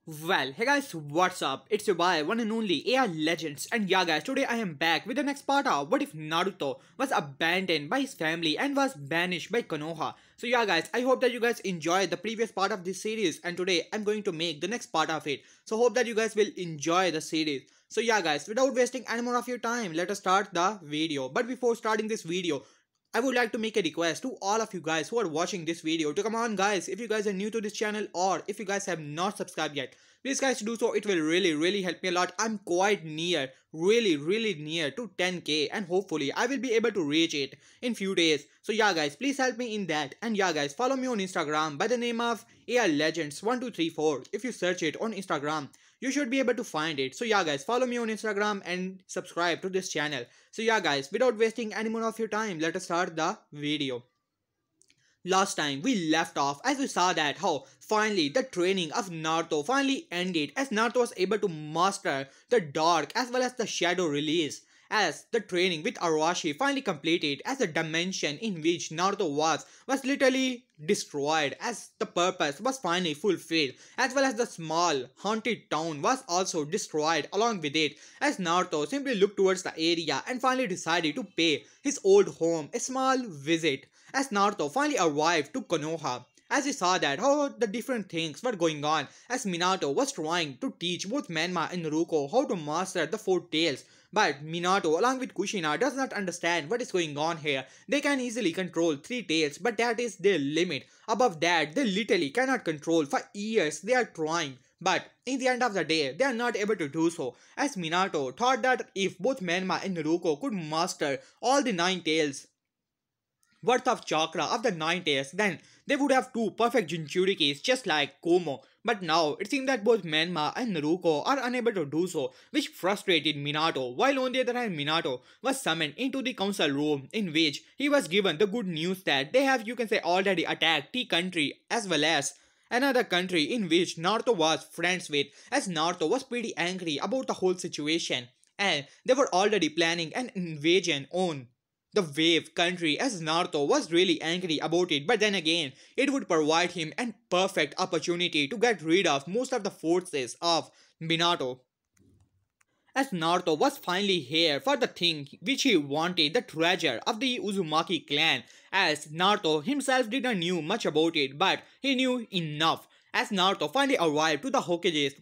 Well, hey guys, what's up? It's your boy, one and only AI Legends, and yeah guys, today I am back with the next part of what if Naruto was abandoned by his family and was banished by Konoha. So yeah guys, I hope that you guys enjoyed the previous part of this series, and today I'm going to make the next part of it. So hope that you guys will enjoy the series. So yeah guys, without wasting any more of your time, let us start the video. But before starting this video, I would like to make a request to all of you guys who are watching this video to come on guys, if you guys are new to this channel or if you guys have not subscribed yet, please guys do so. It will really help me a lot. I'm quite near, really near to 10k, and hopefully I will be able to reach it in few days. So yeah guys, please help me in that. And yeah guys, follow me on Instagram by the name of AI Legends 1234. If you search it on Instagram, you should be able to find it. So yeah guys, follow me on Instagram and subscribe to this channel. So yeah guys, without wasting any more of your time, let us start the video. Last time we left off as we saw that how finally the training of Naruto finally ended as Naruto was able to master the dark as well as the shadow release, as the training with Arashi finally completed, as the dimension in which Naruto was literally destroyed, as the purpose was finally fulfilled, as well as the small haunted town was also destroyed along with it, as Naruto simply looked towards the area and finally decided to pay his old home a small visit, as Naruto finally arrived to Konoha. As he saw that how the different things were going on, as Minato was trying to teach both Menma and Naruto how to master the four tails. But Minato along with Kushina does not understand what is going on here. They can easily control three tails, but that is their limit. Above that, they literally cannot control. For years they are trying, but in the end of the day, they are not able to do so, as Minato thought that if both Menma and Naruto could master all the nine tails worth of chakra of the nine tails, then they would have two perfect Jinchurikis just like Komo. But now it seems that both Menma and Naruto are unable to do so, which frustrated Minato, while on the other hand Minato was summoned into the council room, in which he was given the good news that they have, you can say, already attacked T country as well as another country in which Naruto was friends with, as Naruto was pretty angry about the whole situation, and they were already planning an invasion on the wave country, as Naruto was really angry about it. But then again, it would provide him a perfect opportunity to get rid of most of the forces of Minato, as Naruto was finally here for the thing which he wanted, the treasure of the Uzumaki clan, as Naruto himself didn't knew much about it, but he knew enough, as Naruto finally arrived to the Hokage's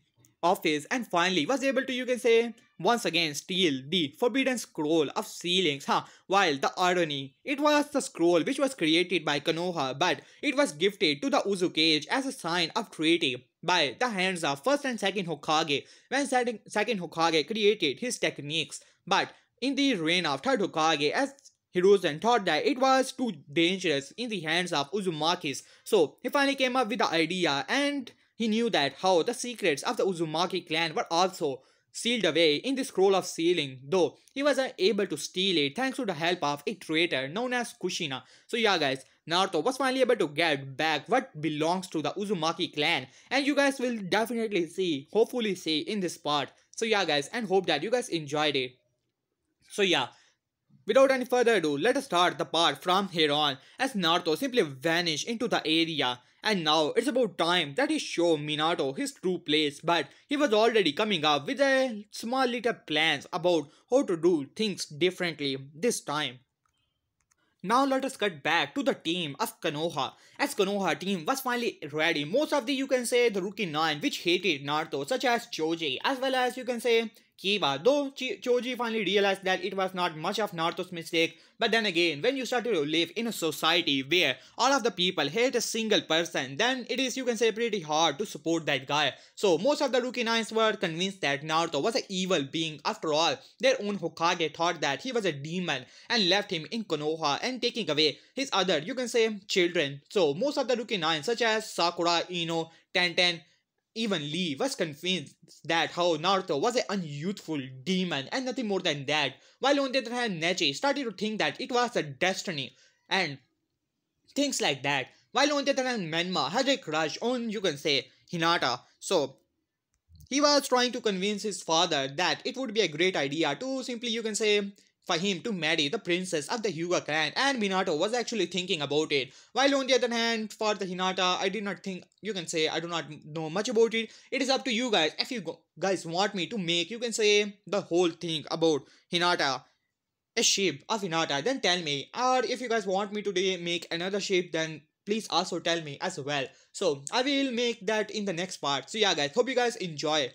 office and finally was able to, you can say, once again steal the forbidden scroll of ceilings. While the irony, it was the scroll which was created by Konoha, but it was gifted to the Uzukage as a sign of treaty by the hands of first and second Hokage when second Hokage created his techniques. But in the reign of third Hokage, as Hiruzen thought that it was too dangerous in the hands of Uzumakis, so he finally came up with the idea, and he knew that how the secrets of the Uzumaki clan were also sealed away in the scroll of sealing, though he was able to steal it thanks to the help of a traitor known as Kushina. So yeah guys, Naruto was finally able to get back what belongs to the Uzumaki clan, and you guys will definitely see, hopefully see in this part. So yeah guys, and hope that you guys enjoyed it. So yeah, without any further ado, let us start the part from here on, as Naruto simply vanished into the area, and now it's about time that he show Minato his true place, but he was already coming up with a small little plans about how to do things differently this time. Now let us cut back to the team of Konoha, as Konoha team was finally ready. Most of the, you can say, the rookie 9 which hated Naruto, such as Choji as well as, you can say, Kiba, though Choji finally realized that it was not much of Naruto's mistake. But then again, when you started to live in a society where all of the people hate a single person, then it is, you can say, pretty hard to support that guy. So most of the rookie 9s were convinced that Naruto was an evil being. After all, their own Hokage thought that he was a demon and left him in Konoha and taking away his other, you can say, children. So most of the rookie 9s such as Sakura, Ino, Tenten, even Lee was convinced that how Naruto was an unyouthful demon and nothing more than that, while on the other hand Neji started to think that it was a destiny and things like that, while on the other hand Menma had a crush on, you can say, Hinata. So he was trying to convince his father that it would be a great idea to simply, you can say, for him to marry the princess of the Hyuga clan, and Minato was actually thinking about it. While on the other hand, for the Hinata, I did not think, you can say, I do not know much about it. It is up to you guys. If you guys want me to make, you can say, the whole thing about Hinata, a ship of Hinata, then tell me. Or if you guys want me to make another ship, then please also tell me as well. So I will make that in the next part. So yeah guys, hope you guys enjoy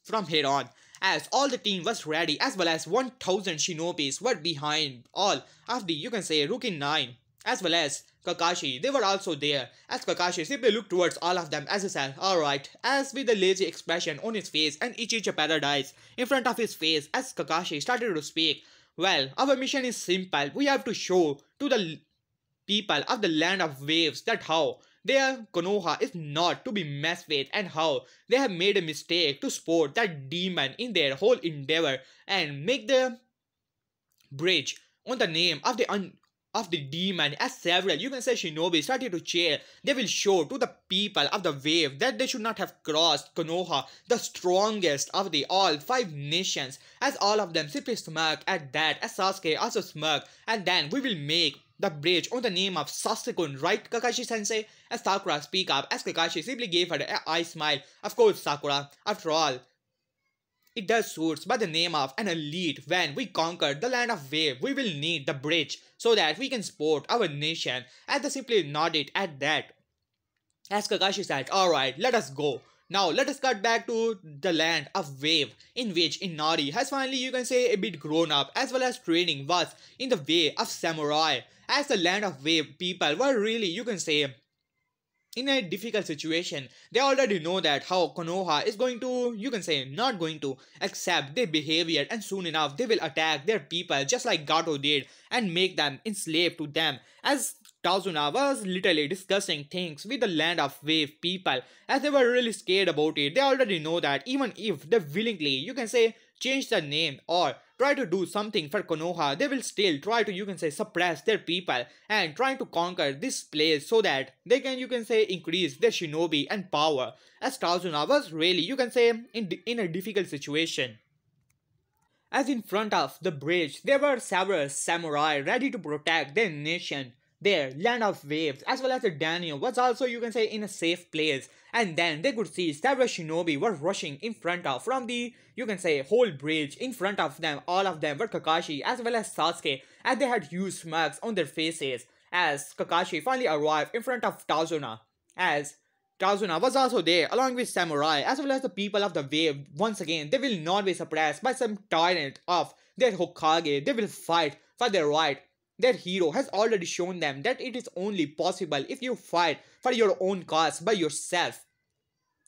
from here on, as all the team was ready as well as 1000 shinobis were behind all of the, you can say, Rookie 9 as well as Kakashi. They were also there, as Kakashi simply looked towards all of them as he said, alright, as with a lazy expression on his face and Ichicha Paradise in front of his face, as Kakashi started to speak. Well, our mission is simple. We have to show to the people of the land of waves that how their Konoha is not to be messed with, and how they have made a mistake to support that demon in their whole endeavor and make the bridge on the name of the demon, as several, you can say, shinobi started to cheer. They will show to the people of the wave that they should not have crossed Konoha, the strongest of the all 5 nations, as all of them simply smirk at that, as Sasuke also smirk, and then we will make the bridge on the name of Sasakun, right Kakashi sensei? As Sakura speak up, as Kakashi simply gave her an eye smile. Of course Sakura, after all, it does suits by the name of an elite. When we conquer the land of wave, we will need the bridge so that we can support our nation. As they simply nodded at that, as Kakashi said, alright, let us go. Now let us cut back to the land of wave, in which Inari has finally, you can say, a bit grown up, as well as training was in the way of samurai. As the land of wave people were really, you can say, in a difficult situation. They already know that how Konoha is going to, you can say, not going to accept their behavior, and soon enough they will attack their people just like Gato did and make them enslaved to them. As Tazuna was literally discussing things with the land of wave people, as they were really scared about it. They already know that even if they willingly, you can say, change the name or try to do something for Konoha, they will still try to, you can say, suppress their people and try to conquer this place so that they can, you can say, increase their shinobi and power. As Tazuna was really, you can say, in a difficult situation. As in front of the bridge, there were several samurai ready to protect their nation. Their land of waves, as well as the Danio, was also, you can say, in a safe place. And then they could see several shinobi were rushing in front of, from the, you can say, whole bridge. In front of them, all of them were Kakashi as well as Sasuke, as they had huge smirks on their faces. As Kakashi finally arrived in front of Tazuna, as Tazuna was also there along with samurai as well as the people of the wave. Once again, they will not be suppressed by some tyrant of their Hokage. They will fight for their right. Their hero has already shown them that it is only possible if you fight for your own cause by yourself.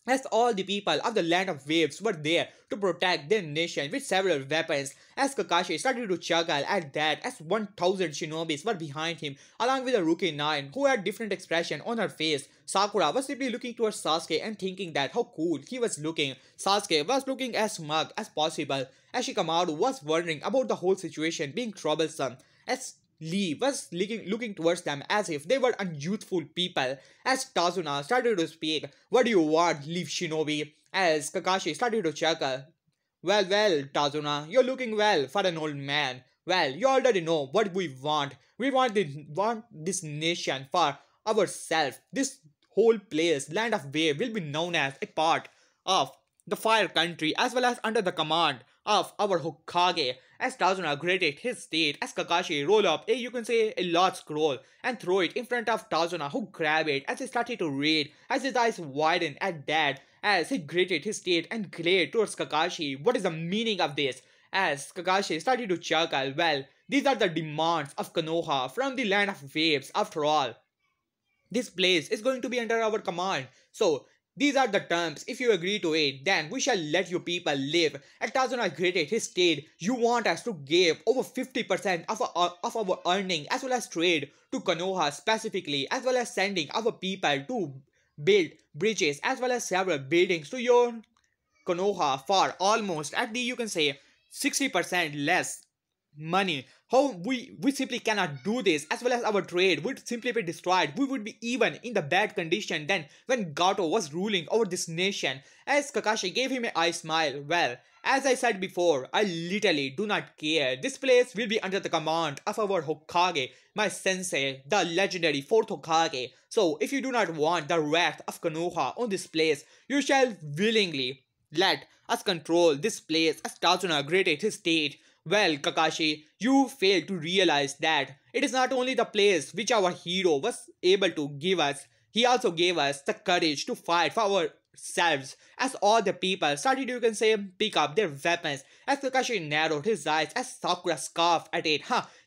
As all the people of the land of waves were there to protect their nation with several weapons, as Kakashi started to chuckle at that, as 1000 shinobis were behind him along with the Rookie 9 who had different expression on her face. Sakura was simply looking towards Sasuke and thinking that how cool he was looking. Sasuke was looking as smug as possible, as Shikamaru was wondering about the whole situation being troublesome, as Lee was looking towards them as if they were unyouthful people. As Tazuna started to speak, what do you want, Leaf Shinobi? As Kakashi started to chuckle. Well, Tazuna, you're looking well for an old man. Well, you already know what we want. We want this nation for ourselves. This whole place, Land of Wave, will be known as a part of the Fire Country as well as under the command of our Hokage. As Tazuna greeted his state, as Kakashi rolled up a, you can say, a large scroll and throw it in front of Tazuna, who grabbed it as he started to read, as his eyes widened at that, as he greeted his state and glared towards Kakashi. What is the meaning of this? As Kakashi started to chuckle, well, these are the demands of Konoha from the land of waves. After all, this place is going to be under our command. So these are the terms. If you agree to it, then we shall let you people live. And Tazuna greeted his state. You want us to give over 50% of our earning as well as trade to Konoha specifically, as well as sending our people to build bridges as well as several buildings to your Konoha for almost at the, you can say, 60% less money. How we simply cannot do this, as well as our trade would simply be destroyed. We would be even in the bad condition than when Gato was ruling over this nation. As Kakashi gave him a eye smile, well, as I said before, I literally do not care. This place will be under the command of our Hokage, my sensei, the legendary 4th Hokage. So if you do not want the wrath of Konoha on this place, you shall willingly let us control this place as Tazuna graded his state. Well, Kakashi, you failed to realize that it is not only the place which our hero was able to give us, he also gave us the courage to fight for ourselves. As all the people started, you can say, pick up their weapons, as Kakashi narrowed his eyes as Sakura scoffed at it.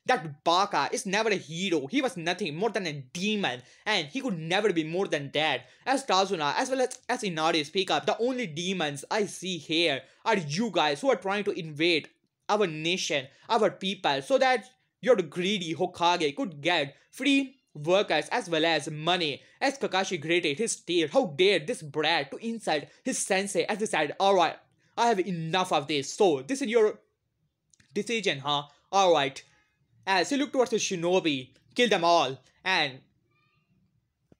That Baka is never a hero. He was nothing more than a demon, and he could never be more than that. As Tazuna, as well as Inari speak up, the only demons I see here are you guys who are trying to invade our nation, our people, so that your greedy Hokage could get free workers as well as money. As Kakashi grated his teeth, how dare this brat to insult his sensei, as he said, alright, I have enough of this, so this is your decision, huh? Alright. As he looked towards the shinobi, kill them all, and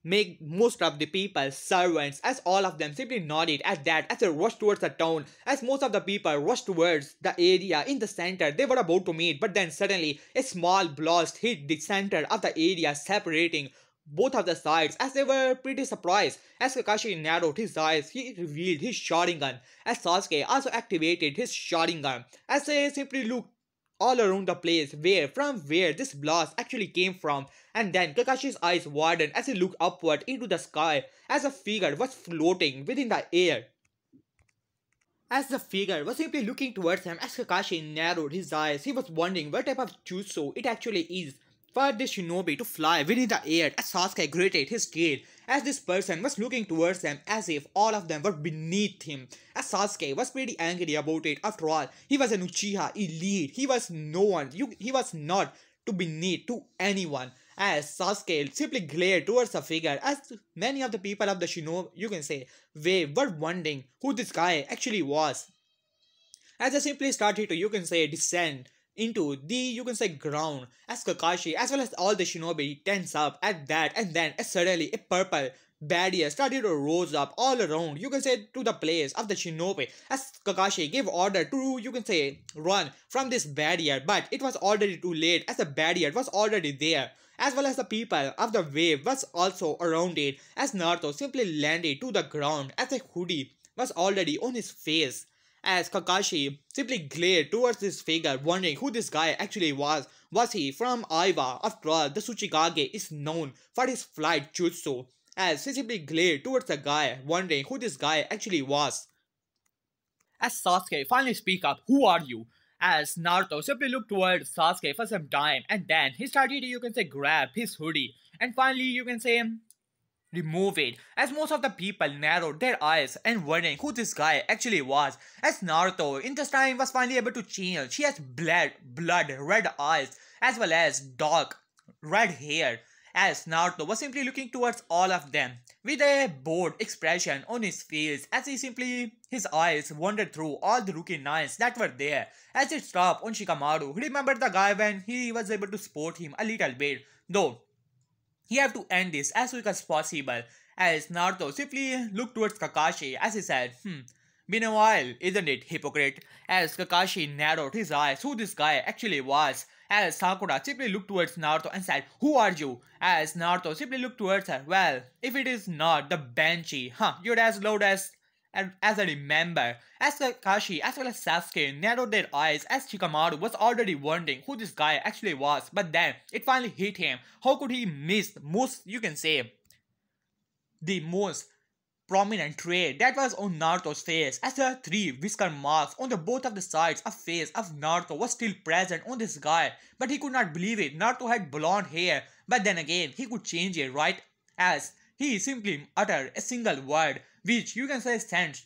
make most of the people servants, as all of them simply nodded at that as they rushed towards the town. As most of the people rushed towards the area in the center they were about to meet, but then suddenly a small blast hit the center of the area, separating both of the sides, as they were pretty surprised. As Kakashi narrowed his eyes, he revealed his Sharingan, as Sasuke also activated his Sharingan. As they simply looked all around the place from where this blast actually came from, and then Kakashi's eyes widened as he looked upward into the sky as a figure was floating within the air. As the figure was simply looking towards him, as Kakashi narrowed his eyes, he was wondering what type of jutsu it actually is for this shinobi to fly within the air, as Sasuke grated his teeth as this person was looking towards them as if all of them were beneath him. As Sasuke was pretty angry about it. After all, he was an Uchiha elite. He was no one. He was not to beneath to anyone. As Sasuke simply glared towards the figure, as many of the people of the shinobi, you can say, wave, were wondering who this guy actually was. As they simply started to, you can say, descend into the, you can say, ground, as Kakashi as well as all the shinobi tense up at that, and then suddenly a purple barrier started to rose up all around, you can say, to the place of the shinobi, as Kakashi gave order to, you can say, run from this barrier, but it was already too late, as the barrier was already there, as well as the people of the wave was also around it, as Naruto simply landed to the ground as a hoodie was already on his face. As Kakashi simply glared towards this figure, wondering who this guy actually was. Was he from Aiba? After all, the Tsuchikage is known for his flight jutsu. As he simply glared towards the guy, wondering who this guy actually was. As Sasuke finally speak up, who are you? As Naruto simply looked towards Sasuke for some time, and then he started to, you can say, grab his hoodie, and finally, you can say, remove it, as most of the people narrowed their eyes and wondering who this guy actually was. As Naruto in this time was finally able to change, she has blood red eyes as well as dark red hair, as Naruto was simply looking towards all of them with a bored expression on his face, as his eyes wandered through all the rookie nines that were there, as it stopped on Shikamaru. He remembered the guy when he was able to support him a little bit, though he have to end this as quick as possible. As Naruto simply looked towards Kakashi as he said, been a while, isn't it, hypocrite? As Kakashi narrowed his eyes who this guy actually was. As Sakura simply looked towards Naruto and said, who are you? As Naruto simply looked towards her, well, if it is not the Banshee, you're as loud as I remember. As Kakashi as well as Sasuke narrowed their eyes, as Shikamaru was already wondering who this guy actually was, but then it finally hit him. How could he miss the most prominent trait that was on Naruto's face, as the three whisker marks on the both of the sides of face of Naruto was still present on this guy, but he could not believe it. Naruto had blonde hair, but then again he could change it, right? As he simply uttered a single word, which you can say sent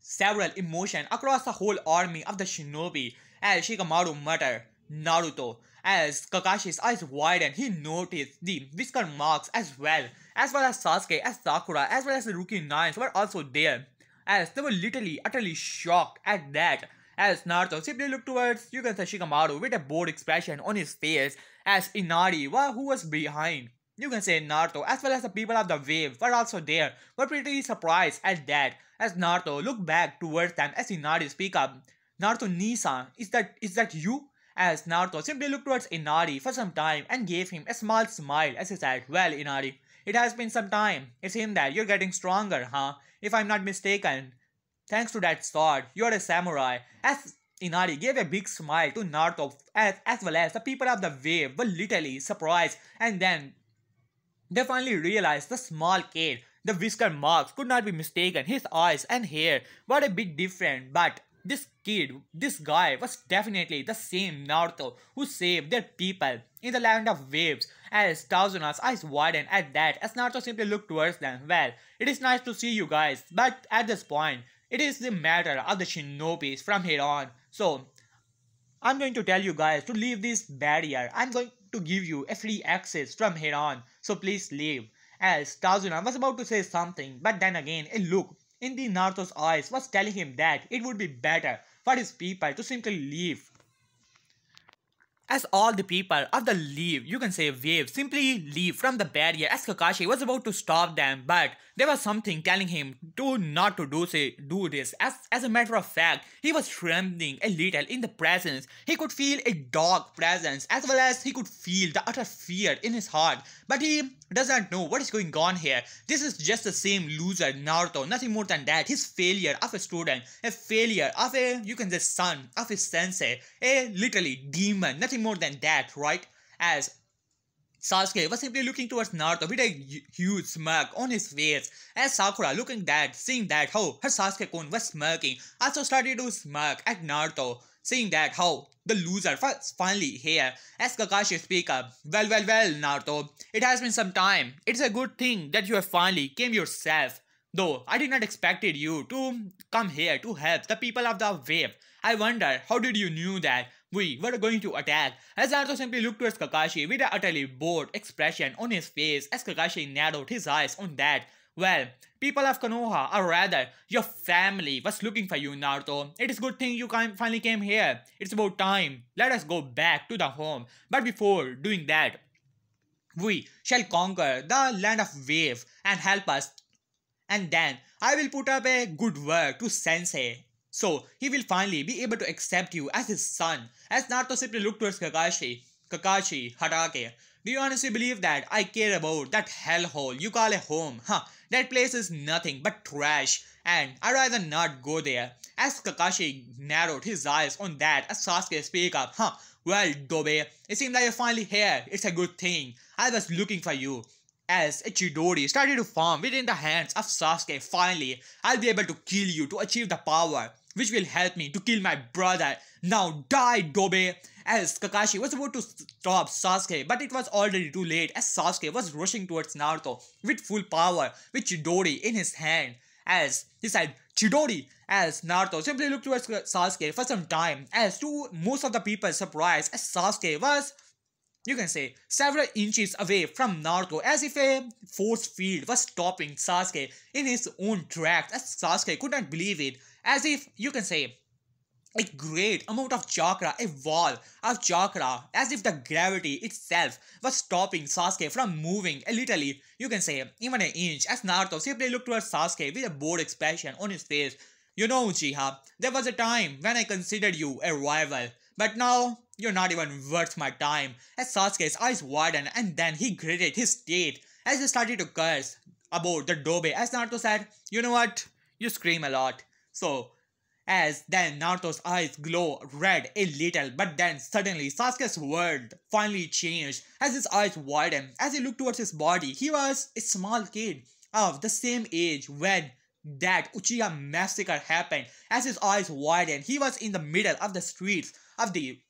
several emotion across the whole army of the shinobi, as Shikamaru muttered, Naruto. As Kakashi's eyes widened, he noticed the whisker marks as well as Sasuke, as Sakura, as well as the rookie nines were also there, as they were literally utterly shocked at that, as Naruto simply looked towards, you can say, Shikamaru with a bored expression on his face as Inari, who was behind. You can say Naruto as well as the people of the wave were also there, were pretty surprised at that as Naruto looked back towards them as Inari speak up. Naruto Nisan, is that you? As Naruto simply looked towards Inari for some time and gave him a small smile as he said, well Inari, it has been some time. It seems that you're getting stronger, huh? If I'm not mistaken. Thanks to that sword, you're a samurai. As Inari gave a big smile to Naruto as well as the people of the wave were literally surprised, and then they finally realized the small kid, the whisker marks could not be mistaken. His eyes and hair were a bit different, but this guy was definitely the same Naruto who saved their people in the land of waves. As Tazuna's eyes widened at that, as Naruto simply looked towards them. Well, it is nice to see you guys, but at this point, it is the matter of the shinobis from here on. So, I'm going to tell you guys to leave this barrier. I'm going to give you a free access from here on. So please leave. As Tazuna was about to say something, but then again a look in the Naruto's eyes was telling him that it would be better for his people to simply leave. As all the people of the leave, you can say wave, simply leave from the barrier as Kakashi was about to stop them, but there was something telling him to not to do this. As a matter of fact, he was trembling a little in the presence. He could feel a dark presence as well as he could feel the utter fear in his heart. But he does not know what is going on here. This is just the same loser Naruto, nothing more than that. His failure of a student, a failure of a, you can say, son of his sensei, a literally demon, nothing more than that, right? As Sasuke was simply looking towards Naruto with a huge smirk on his face, as Sakura looking that, seeing that how her Sasuke-kun was smirking, also started to smirk at Naruto, seeing that how the loser was finally here. As Kakashi speak up, well Naruto, it has been some time. It's a good thing that you have finally came yourself. Though I did not expected you to come here to help the people of the wave. I wonder how did you knew that we were going to attack? As Naruto simply looked towards Kakashi with an utterly bored expression on his face as Kakashi narrowed his eyes on that. Well, people of Konoha, or rather, your family was looking for you, Naruto. It is good thing you finally came here. It's about time. Let us go back to the home. But before doing that, we shall conquer the land of wave and help us. And then I will put up a good work to Sensei. So he will finally be able to accept you as his son. As Naruto simply looked towards Kakashi. Kakashi, Hatake, do you honestly believe that I care about that hellhole you call a home? Huh, that place is nothing but trash and I'd rather not go there. As Kakashi narrowed his eyes on that as Sasuke speak up. Huh, well Dobe, it seems like you're finally here. It's a good thing. I was looking for you. As a Chidori started to form within the hands of Sasuke, finally, I'll be able to kill you to achieve the power, which will help me to kill my brother. Now die, Dobe! As Kakashi was about to stop Sasuke, but it was already too late as Sasuke was rushing towards Naruto with full power, with Chidori in his hand. As he said, Chidori! As Naruto simply looked towards Sasuke for some time, as to most of the people's surprise, as Sasuke was, you can say, several inches away from Naruto, as if a force field was stopping Sasuke in his own tracks, as Sasuke could not believe it, as if, you can say, a great amount of chakra, a wall of chakra, as if the gravity itself was stopping Sasuke from moving a little, you can say, even an inch, as Naruto simply looked towards Sasuke with a bored expression on his face. You know, Uchiha, there was a time when I considered you a rival, but now, you're not even worth my time. As Sasuke's eyes widened and then he gritted his teeth as he started to curse about the Dobe. As Naruto said, you know what? You scream a lot. So, as then Naruto's eyes glow red a little, but then suddenly Sasuke's world finally changed as his eyes widened. As he looked towards his body, he was a small kid of the same age when that Uchiha massacre happened. As his eyes widened, he was in the middle of the streets of the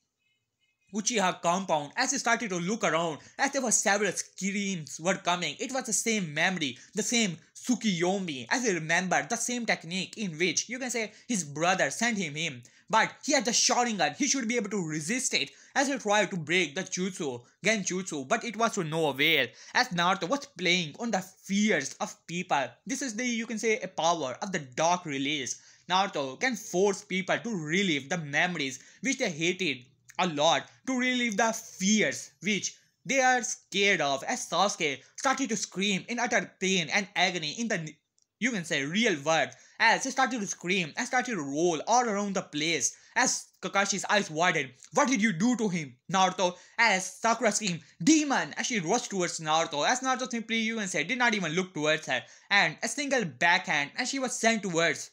Uchiha compound as he started to look around as there were several screams were coming. It was the same memory, the same Tsukiyomi as he remembered, the same technique in which you can say his brother sent him in. But he had the Sharingan, he should be able to resist it as he tried to break the jutsu, Genjutsu, but it was to no avail as Naruto was playing on the fears of people. This is the you can say a power of the dark release. Naruto can force people to relive the memories which they hated a lot, to relieve the fears which they are scared of as Sasuke started to scream in utter pain and agony in the you can say real world as he started to scream and started to roll all around the place as Kakashi's eyes widened. What did you do to him, Naruto? As Sakura screamed, Demon! As she rushed towards Naruto, as Naruto simply you can say did not even look towards her, and a single backhand as she was sent towards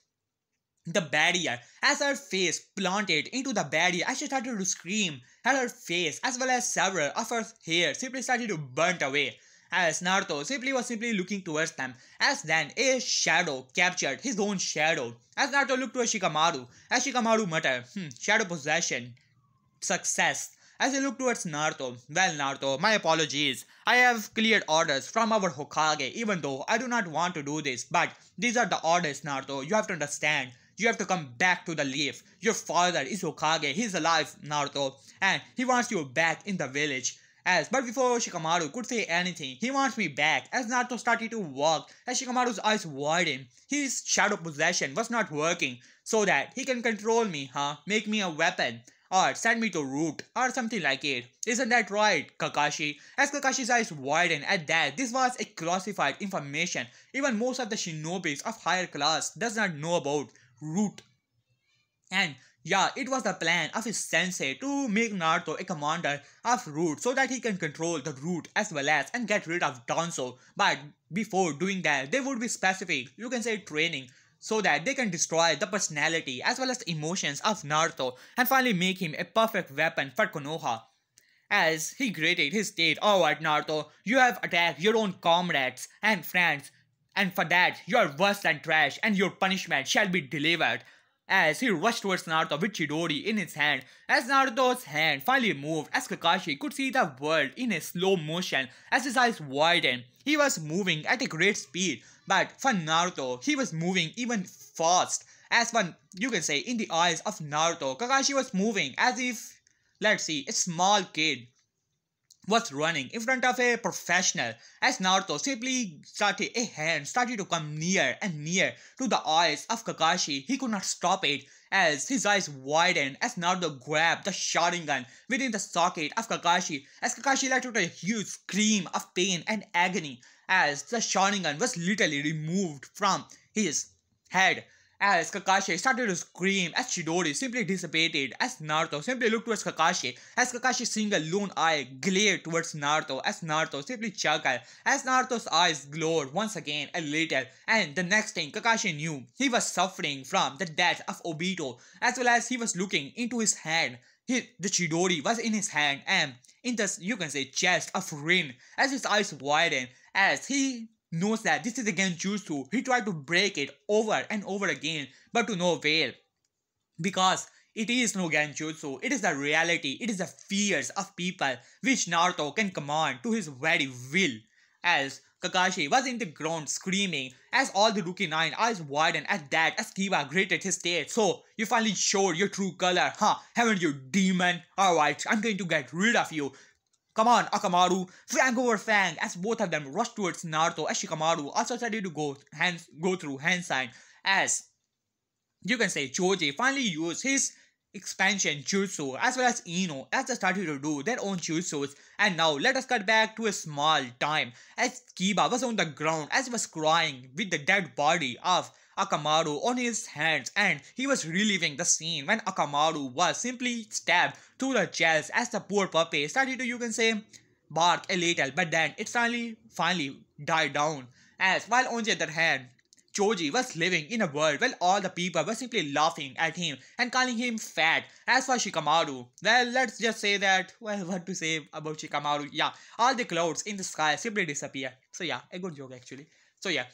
the barrier as her face planted into the barrier as she started to scream and her face as well as several of her hair simply started to burn away as Naruto simply was simply looking towards them as then a shadow captured his own shadow as Naruto looked towards Shikamaru as Shikamaru muttered, shadow possession, success. As he looked towards Naruto, well Naruto, my apologies. I have cleared orders from our Hokage even though I do not want to do this, but these are the orders Naruto, you have to understand. You have to come back to the leaf. Your father is Hokage, he is alive Naruto, and he wants you back in the village. But before Shikamaru could say anything, he wants me back as Naruto started to walk as Shikamaru's eyes widened. His shadow possession was not working so that he can control me, make me a weapon or send me to root or something like it. Isn't that right, Kakashi? As Kakashi's eyes widened at that, this was a classified information. Even most of the shinobis of higher class does not know about root. And yeah, it was the plan of his sensei to make Naruto a commander of Root so that he can control the Root as well as and get rid of Danzo. But before doing that, they would be specific, you can say training, so that they can destroy the personality as well as the emotions of Naruto and finally make him a perfect weapon for Konoha. As he gritted his teeth, alright Naruto, you have attacked your own comrades and friends, and for that you are worse than trash and your punishment shall be delivered. As he rushed towards Naruto with Chidori in his hand, as Naruto's hand finally moved, as Kakashi could see the world in a slow motion as his eyes widened. He was moving at a great speed, but for Naruto, he was moving even fast. As one, you can say, in the eyes of Naruto, Kakashi was moving as if, let's see, a small kid was running in front of a professional as Naruto simply started to come near and near to the eyes of Kakashi. He could not stop it as his eyes widened as Naruto grabbed the Sharingan within the socket of Kakashi as Kakashi let out a huge scream of pain and agony as the Sharingan was literally removed from his head. As Kakashi started to scream as Chidori simply dissipated as Naruto simply looked towards Kakashi as Kakashi's single lone eye glared towards Naruto as Naruto simply chuckled as Naruto's eyes glowed once again a little, and the next thing Kakashi knew, he was suffering from the death of Obito as well as he was looking into his hand. The Chidori was in his hand and in the you can say chest of Rin as his eyes widened as he knows that this is a Genjutsu. He tried to break it over and over again, but to no avail. Because it is no Genjutsu, it is the reality, it is the fears of people which Naruto can command to his very will. As Kakashi was in the ground screaming as all the Rookie 9 eyes widened at that as Kiba gritted his teeth. So, you finally showed your true color, haven't you, demon? Alright, I'm going to get rid of you. Come on, Akamaru, fang over fang, as both of them rushed towards Naruto as Shikamaru also started to go through hand sign as you can say Choji finally used his expansion jutsu as well as Ino as they started to do their own jutsus. And now let us cut back to a small time as Kiba was on the ground as he was crying with the dead body of Akamaru on his hands, and he was reliving the scene when Akamaru was simply stabbed through the chest as the poor puppy started to you can say bark a little, but then it finally died down. As while on the other hand, Choji was living in a world where all the people were simply laughing at him and calling him fat. As for Shikamaru, well, let's just say that, well, what to say about Shikamaru? Yeah, all the clouds in the sky simply disappear. So yeah, a good joke actually. So yeah,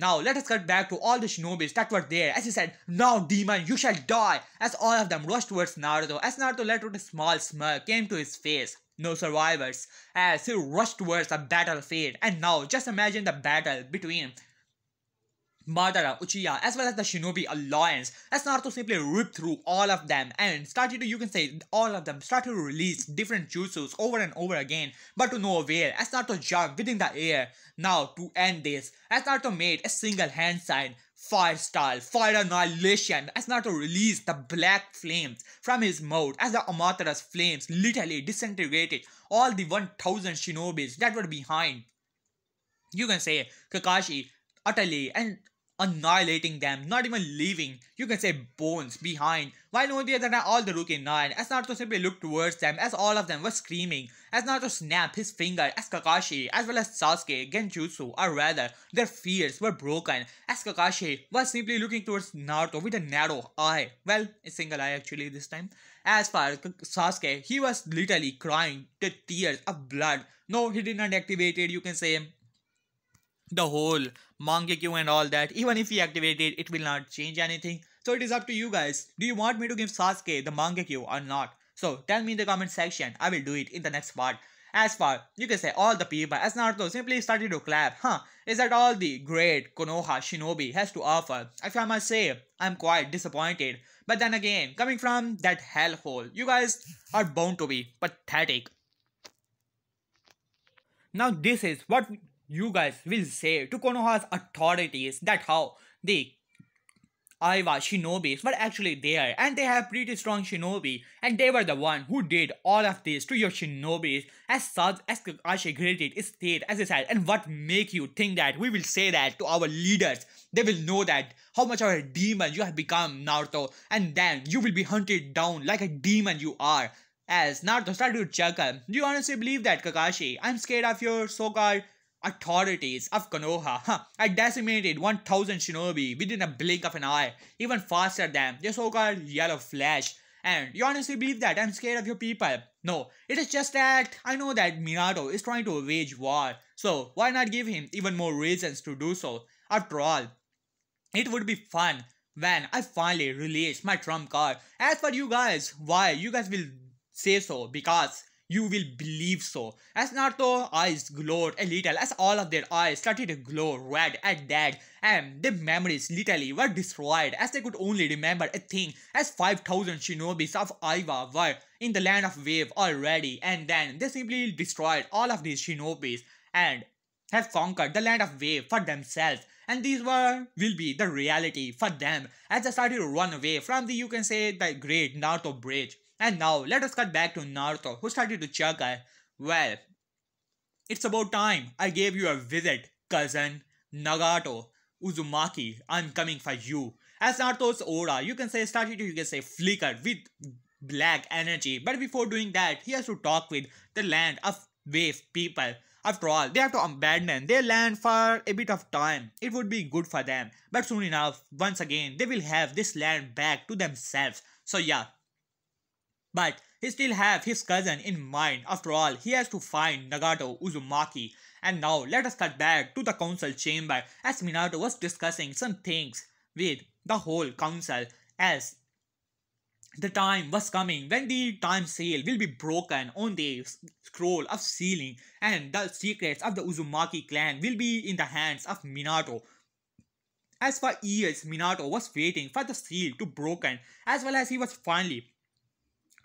Now let us cut back to all the shinobis that were there as he said, "Now demon, you shall die," as all of them rushed towards Naruto. As Naruto let out a small smirk came to his face. No survivors as he rushed towards the battlefield. And now just imagine the battle between Madara, Uchiha, as well as the Shinobi Alliance, as Naruto simply ripped through all of them and started to, you can say, all of them started to release different jutsus over and over again, but to no avail, as Naruto jumped within the air. Now, to end this, as Naruto made a single hand sign, Fire Style, Fire Annihilation, as Naruto released the black flames from his mouth, as the Amaterasu flames literally disintegrated all the 1000 shinobis that were behind, you can say, Kakashi, utterly and annihilating them, not even leaving, you can say, bones behind. While on the other hand, all the Rookie 9, as Naruto simply looked towards them, as all of them were screaming, as Naruto snapped his finger, as Kakashi, as well as Sasuke, Genjutsu, or rather, their fears were broken, as Kakashi was simply looking towards Naruto with a narrow eye, well, a single eye actually this time. As for Sasuke, he was literally crying the tears of blood. No, he did not activate it, you can say, the whole Mangekyo and all that. Even if he activated, it will not change anything. So it is up to you guys. Do you want me to give Sasuke the Mangekyo or not? So tell me in the comment section. I will do it in the next part. As far, you can say, all the people, as Naruto simply started to clap. Is that all the great Konoha Shinobi has to offer? If I must say, I'm quite disappointed. But then again, coming from that hellhole, you guys are bound to be pathetic. Now this is what you guys will say to Konoha's authorities, that how the Aiwa shinobis were actually there and they have pretty strong shinobi and they were the one who did all of this to your shinobis, as Kakashi graded state as I said. And what make you think that we will say that to our leaders? They will know that how much of a demon you have become, Naruto, and then you will be hunted down like a demon you are. As Naruto started to chuckle, do you honestly believe that, Kakashi? I'm scared of your so-called authorities of Konoha. I decimated 1000 shinobi within a blink of an eye, even faster than your so-called Yellow Flash. And you honestly believe that I'm scared of your people? No, it is just that I know that Minato is trying to wage war, so why not give him even more reasons to do so? After all, it would be fun when I finally release my trump card. As for you guys, why you guys will say so? Because you will believe so. As Naruto's eyes glowed a little, as all of their eyes started to glow red at that, and their memories literally were destroyed, as they could only remember a thing, as 5000 shinobis of Aiwa were in the land of Wave already, and then they simply destroyed all of these shinobis and have conquered the land of Wave for themselves. And these will be the reality for them as they started to run away from the, you can say, the great Naruto bridge. And now let us cut back to Naruto, who started to chuckle. Well, it's about time I gave you a visit, cousin. Nagato, Uzumaki, I'm coming for you. As Naruto's aura, you can say, started to, you can say, flicker with black energy. But before doing that, he has to talk with the land of Wave people. After all, they have to abandon their land for a bit of time. It would be good for them. But soon enough, once again, they will have this land back to themselves. So yeah. But he still have his cousin in mind. After all, he has to find Nagato Uzumaki. And now let us cut back to the council chamber as Minato was discussing some things with the whole council, as the time was coming when the time seal will be broken on the scroll of sealing, and the secrets of the Uzumaki clan will be in the hands of Minato. As for years, Minato was waiting for the seal to broken, as well as he was finally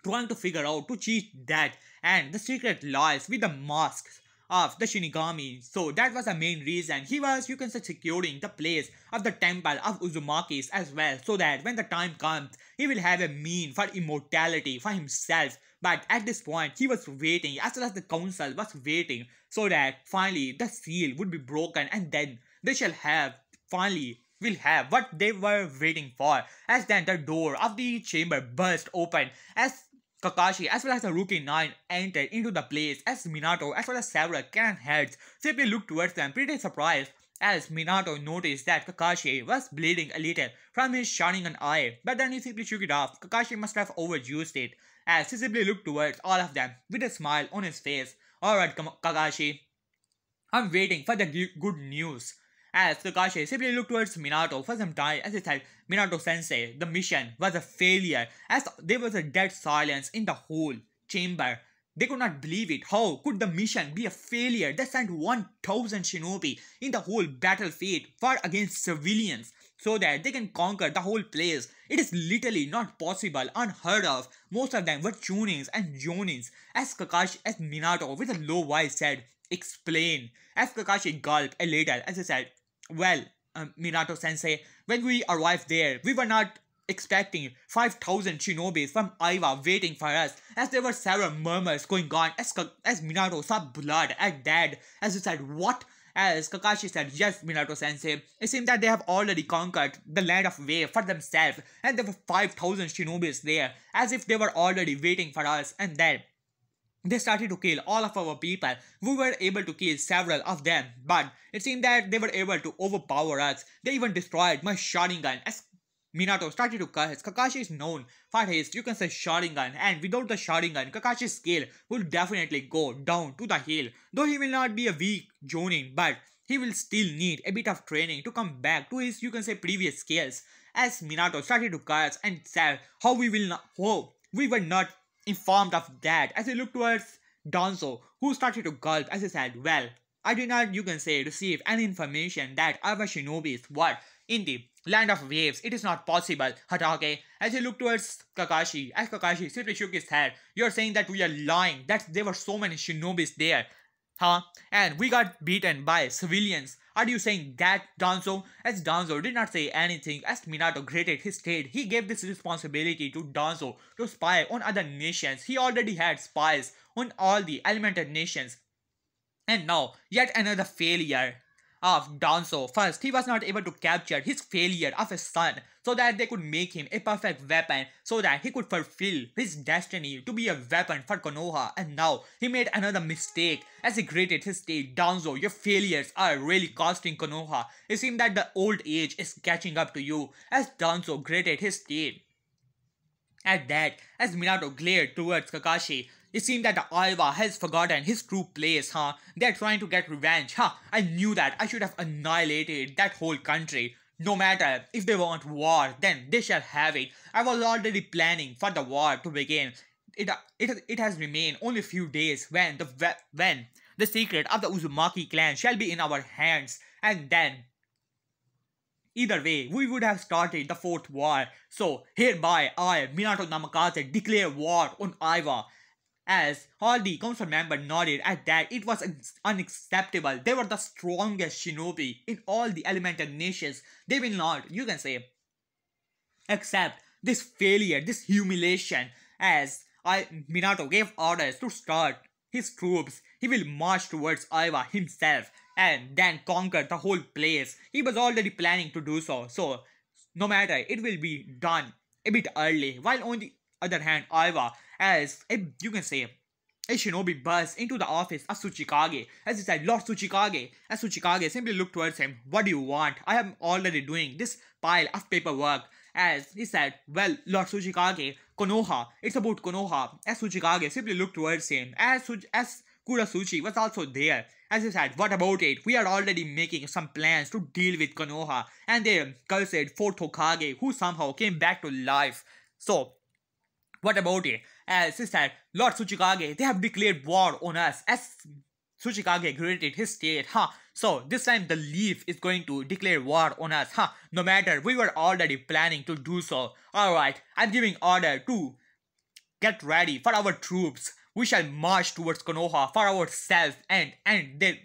trying to figure out to cheat that, and the secret lies with the masks of the Shinigami. So that was the main reason he was, you can say, securing the place of the temple of Uzumaki's as well, so that when the time comes, he will have a mean for immortality for himself. But at this point, he was waiting, as well as the council was waiting, so that finally the seal would be broken, and then they shall have, finally will have what they were waiting for. As then the door of the chamber burst open, as Kakashi as well as the Rookie 9 entered into the place, as Minato as well as several clan heads simply looked towards them pretty surprised, as Minato noticed that Kakashi was bleeding a little from his Sharingan eye, but then he simply shook it off. Kakashi must have overused it, as he simply looked towards all of them with a smile on his face. Alright Kakashi, I'm waiting for the good news. as Kakashi simply looked towards Minato for some time as he said, Minato sensei, the mission was a failure as there was a dead silence in the whole chamber. They could not believe it. How could the mission be a failure? They sent 1000 shinobi in the whole battlefield far against civilians so that they can conquer the whole place. It is literally not possible, unheard of. Most of them were Chunins and Jonins. As Minato with a low voice said, explain. As Kakashi gulped a little as he said, well, Minato sensei, when we arrived there, we were not expecting 5000 shinobis from Aiwa waiting for us, as there were several murmurs going on as Minato saw blood at that, as he said, what? As Kakashi said, yes, Minato sensei, it seemed that they have already conquered the land of Wave for themselves, and there were 5000 shinobis there, as if they were already waiting for us, and then they started to kill all of our people. We were able to kill several of them, but it seemed that they were able to overpower us. They even destroyed my Sharingan. As Minato started to curse, Kakashi is known for his, you can say, Sharingan, and without the Sharingan, Kakashi's skill will definitely go down to the hill. Though he will not be a weak Jonin, but he will still need a bit of training to come back to his, you can say, previous skills. As Minato started to curse and said how we were not informed of that, as he looked towards Danzo, who started to gulp as he said, well, I did not, you can say, receive any information that our shinobis were in the land of waves. It is not possible, Hatake. As he looked towards Kakashi, as Kakashi simply shook his head, you're saying that we are lying, that there were so many shinobis there, huh? And we got beaten by civilians. Are you saying that, Danzo? As Danzo did not say anything, as Minato gritted his teeth, he gave this responsibility to Danzo to spy on other nations. He already had spies on all the elemental nations. And now, yet another failure of Danzo. First, he was not able to capture his failure of his son so that they could make him a perfect weapon so that he could fulfill his destiny to be a weapon for Konoha. And now, he made another mistake as he gritted his teeth. Danzo, your failures are really costing Konoha. It seems that the old age is catching up to you. As Danzo gritted his teeth. At that, as Minato glared towards Kakashi, it seemed that the Aiwa has forgotten his true place, huh? They're trying to get revenge, huh? I knew that. I should have annihilated that whole country. No matter if they want war, then they shall have it. I was already planning for the war to begin. It has remained only a few days when the secret of the Uzumaki clan shall be in our hands, and then either way, we would have started the fourth war. So hereby I, Minato Namikaze, declare war on Aiwa. As all the council members nodded at that, it was unacceptable. They were the strongest shinobi in all the elemental nations. They will not, you can say, accept this failure, this humiliation. As Minato gave orders to start his troops, he will march towards Aiwa himself and then conquer the whole place. He was already planning to do so. So, no matter, it will be done a bit early. While on the other hand, Aiwa, as you can say, a shinobi burst into the office of Tsuchikage as he said, Lord Tsuchikage. As Tsuchikage simply looked towards him, what do you want? I am already doing this pile of paperwork. As he said, well, Lord Tsuchikage, Konoha, it's about Konoha. As Tsuchikage simply looked towards him, as Kurasuchi was also there. As he said, what about it? We are already making some plans to deal with Konoha and their cursed fourth Hokage who somehow came back to life. So, what about it? As he said, Lord Tsuchikage, they have declared war on us. As Tsuchikage gritted his teeth, huh? So this time the leaf is going to declare war on us, huh? No matter, we were already planning to do so. Alright, I'm giving order to get ready for our troops. We shall march towards Konoha for ourselves and their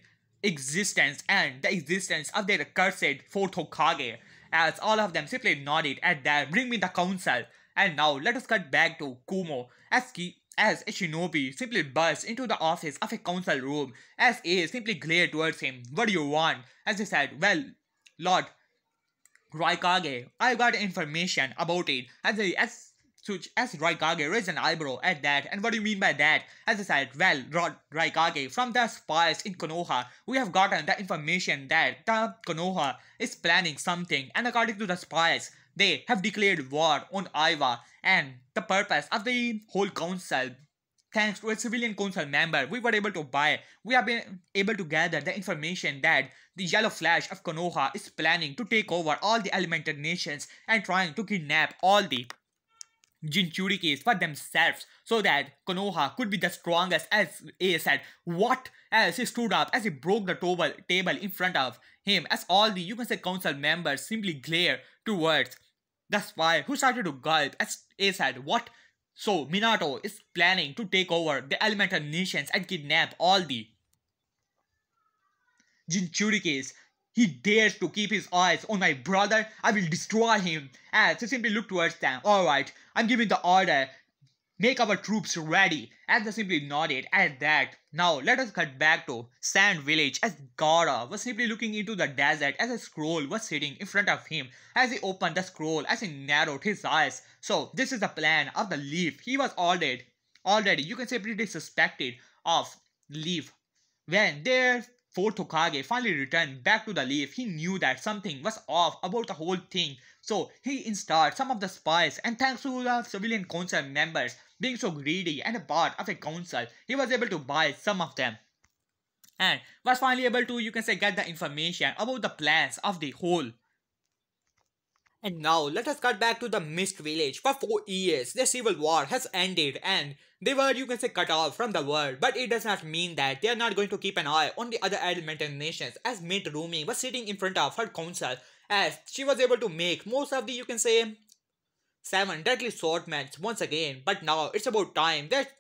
existence and the existence of their cursed fourth Hokage. As all of them simply nodded at that, bring me the council. And now let us cut back to Kumo as a shinobi simply burst into the office of a council room as A simply glared towards him. What do you want? As he said, well, Lord Raikage, I got information about it. As Raikage raised an eyebrow at that, and what do you mean by that? As I said, well, Lord Raikage, from the spies in Konoha, we have gotten the information that the Konoha is planning something, and according to the spies, they have declared war on Aiwa, and the purpose of the whole council thanks to a civilian council member, we have been able to gather the information that the Yellow Flash of Konoha is planning to take over all the elemental nations and trying to kidnap all the Jinchurikis for themselves so that Konoha could be the strongest, as A said. What? As he stood up, as he broke the table in front of him, as all the, you can say, council members simply glare towards the spy who started to gulp, as A said. What? So Minato is planning to take over the elemental nations and kidnap all the Jinchurikis. He dares to keep his eyes on my brother. I will destroy him. As he simply looked towards them. Alright, I'm giving the order. Make our troops ready. As they simply nodded at that. Now let us cut back to Sand Village as Gaara was simply looking into the desert as a scroll was sitting in front of him. As he opened the scroll, as he narrowed his eyes. So this is the plan of the Leaf. He was already you can say pretty suspected of Leaf. When their fourth Hokage finally returned back to the Leaf, he knew that something was off about the whole thing. So he installed some of the spies, and thanks to the civilian council members being so greedy and a part of a council, he was able to buy some of them. And was finally able to, you can say, get the information about the plans of the whole. And now let us cut back to the Mist Village. For 4 years, the civil war has ended and they were, you can say, cut off from the world. But it does not mean that they are not going to keep an eye on the other elemental nations, as Mint Rumi was sitting in front of her council, as she was able to make most of the, you can say, 7 deadly swordsmen once again. But now it's about time that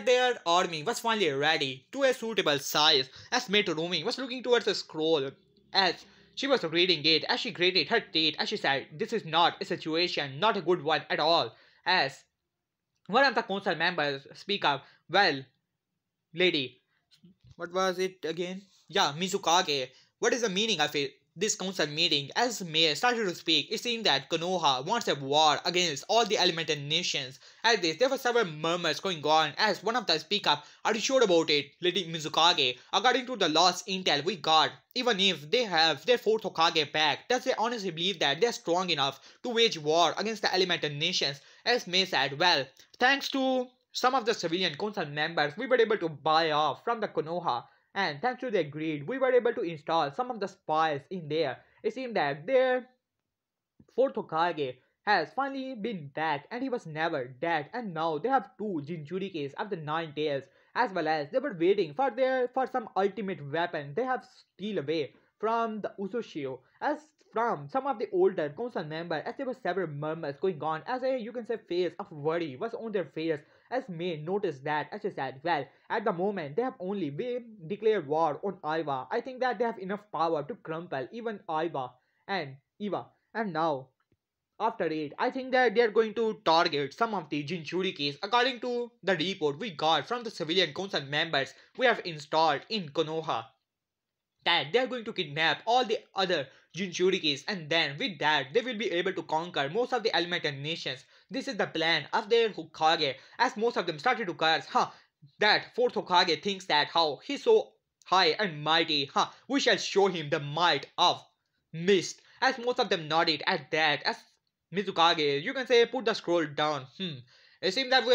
their army was finally ready to a suitable size, as Mint Rumi was looking towards the scroll as she was reading it, as she gritted her teeth as she said, "This is not a situation, not a good one at all." As one of the council members speak up, "Well, lady, what was it again? Yeah, Mizukage. What is the meaning of it? This council meeting?" As May started to speak, it seemed that Konoha wants a war against all the elemental nations. At this, there were several murmurs going on as one of them speak up, "Are you sure about it, Lady Mizukage? According to the last intel we got, even if they have their fourth Hokage back, does they honestly believe that they're strong enough to wage war against the elemental nations?" As May said, "Well, thanks to some of the civilian council members, we were able to buy off from the Konoha. And thanks to their greed, we were able to install some of the spies in there. It seemed that their fourth Hokage has finally been back and he was never dead. And now they have 2 Jinchurikis of the 9 tails, as well as they were waiting for some ultimate weapon they have steal away from the Usoshio, as from some of the older council members, as there were several murmurs going on, as a, you can say, face of worry was on their face. As May noticed that, as she said, "Well, at the moment they have only been declared war on Iwa. I think that they have enough power to crumple even Iwa and Eva. And now, after it, I think that they are going to target some of the Jinchurikis according to the report we got from the civilian council members we have installed in Konoha. That they are going to kidnap all the other Jinchurikis, and then with that they will be able to conquer most of the elemental nations. This is the plan of their Hokage, as most of them started to curse, that fourth Hokage thinks that how he's so high and mighty, we shall show him the might of mist." As most of them nodded at that, as Mizukage, you can say, put the scroll down. It seems that we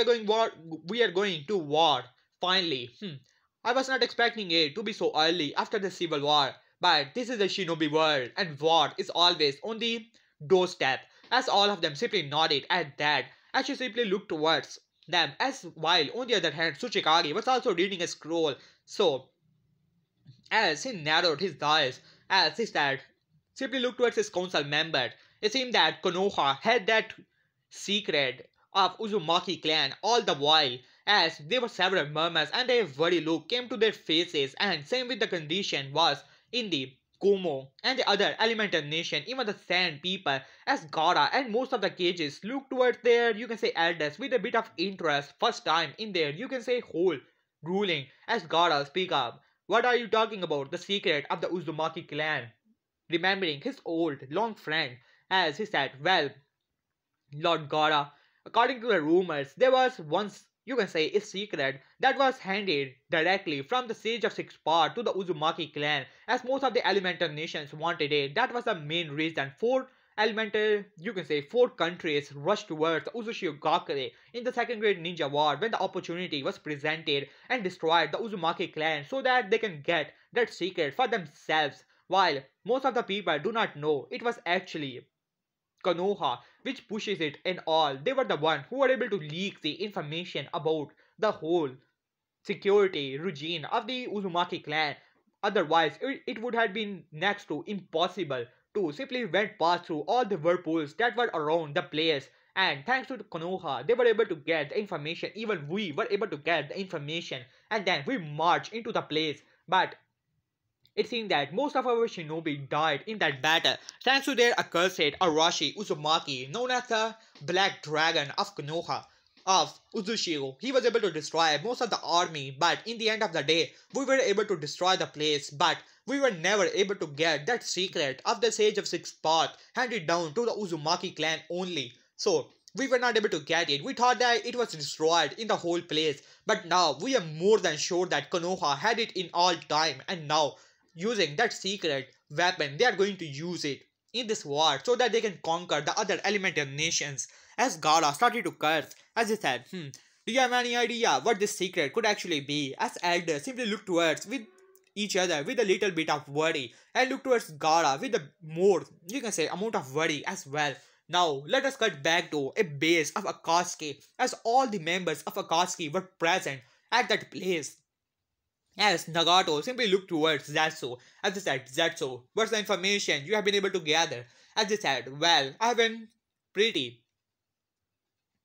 are going to war, finally. I was not expecting it to be so early after the civil war, but this is the shinobi world and war is always on the doorstep. As all of them simply nodded at that, as she simply looked towards them, as while on the other hand Tsuchikage was also reading a scroll. So as he narrowed his eyes, as he said, simply looked towards his council member, it seemed that Konoha had that secret of Uzumaki clan all the while, as there were several murmurs and a worried look came to their faces, and same with the condition was in the Kumo and the other elemental nation, even the sand people, as Gaara and most of the cages looked towards their, you can say, elders with a bit of interest, first time in their, you can say, whole ruling. As Gaara speak up, "What are you talking about? The secret of the Uzumaki clan?" Remembering his old long friend, as he said, "Well, Lord Gaara, according to the rumors, there was once, you can say, a secret that was handed directly from the Sage of Six Paths to the Uzumaki clan, as most of the elemental nations wanted it. That was the main reason for elemental, you can say, four countries rushed towards Uzushi Gakure in the Second Great Ninja War when the opportunity was presented and destroyed the Uzumaki clan so that they can get that secret for themselves. While most of the people do not know, it was actually Konoha which pushes it and all. They were the one who were able to leak the information about the whole security regime of the Uzumaki clan. Otherwise, it would have been next to impossible to simply went past through all the whirlpools that were around the place. And thanks to Konoha, they were able to get the information. Even we were able to get the information, and then we marched into the place. But it seemed that most of our shinobi died in that battle thanks to their accursed Arashi Uzumaki, known as the Black Dragon of Konoha of Uzushiro. He was able to destroy most of the army, but in the end of the day, we were able to destroy the place, but we were never able to get that secret of the Sage of Six Paths handed down to the Uzumaki clan only. So, we were not able to get it. We thought that it was destroyed in the whole place, but now we are more than sure that Konoha had it in all time, and now using that secret weapon, they are going to use it in this war so that they can conquer the other elemental nations. As Gaara started to curse, as he said, do you have any idea what this secret could actually be? As elders simply look towards with each other with a little bit of worry and look towards Gaara with a more, you can say, amount of worry as well. Now, let us cut back to a base of Akatsuki as all the members of Akatsuki were present at that place. As Nagato simply looked towards Zetsu, as he said, Zetsu, what's the information you have been able to gather? As he said, well, I have been pretty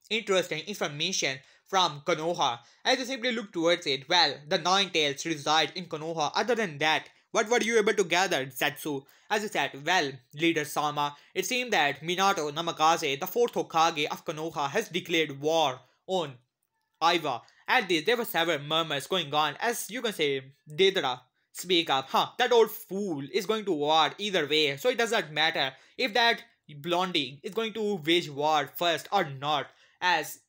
interesting information from Konoha. As he simply looked towards it, well, the Nine Tails reside in Konoha. Other than that, what were you able to gather, Zetsu? As he said, well, Leader Sama, it seemed that Minato Namikaze, the fourth Hokage of Konoha, has declared war on Aiwa. At this, there were several murmurs going on, as you can say, Deidara speak up, that old fool is going to war either way, so it does not matter if that Blondie is going to wage war first or not. As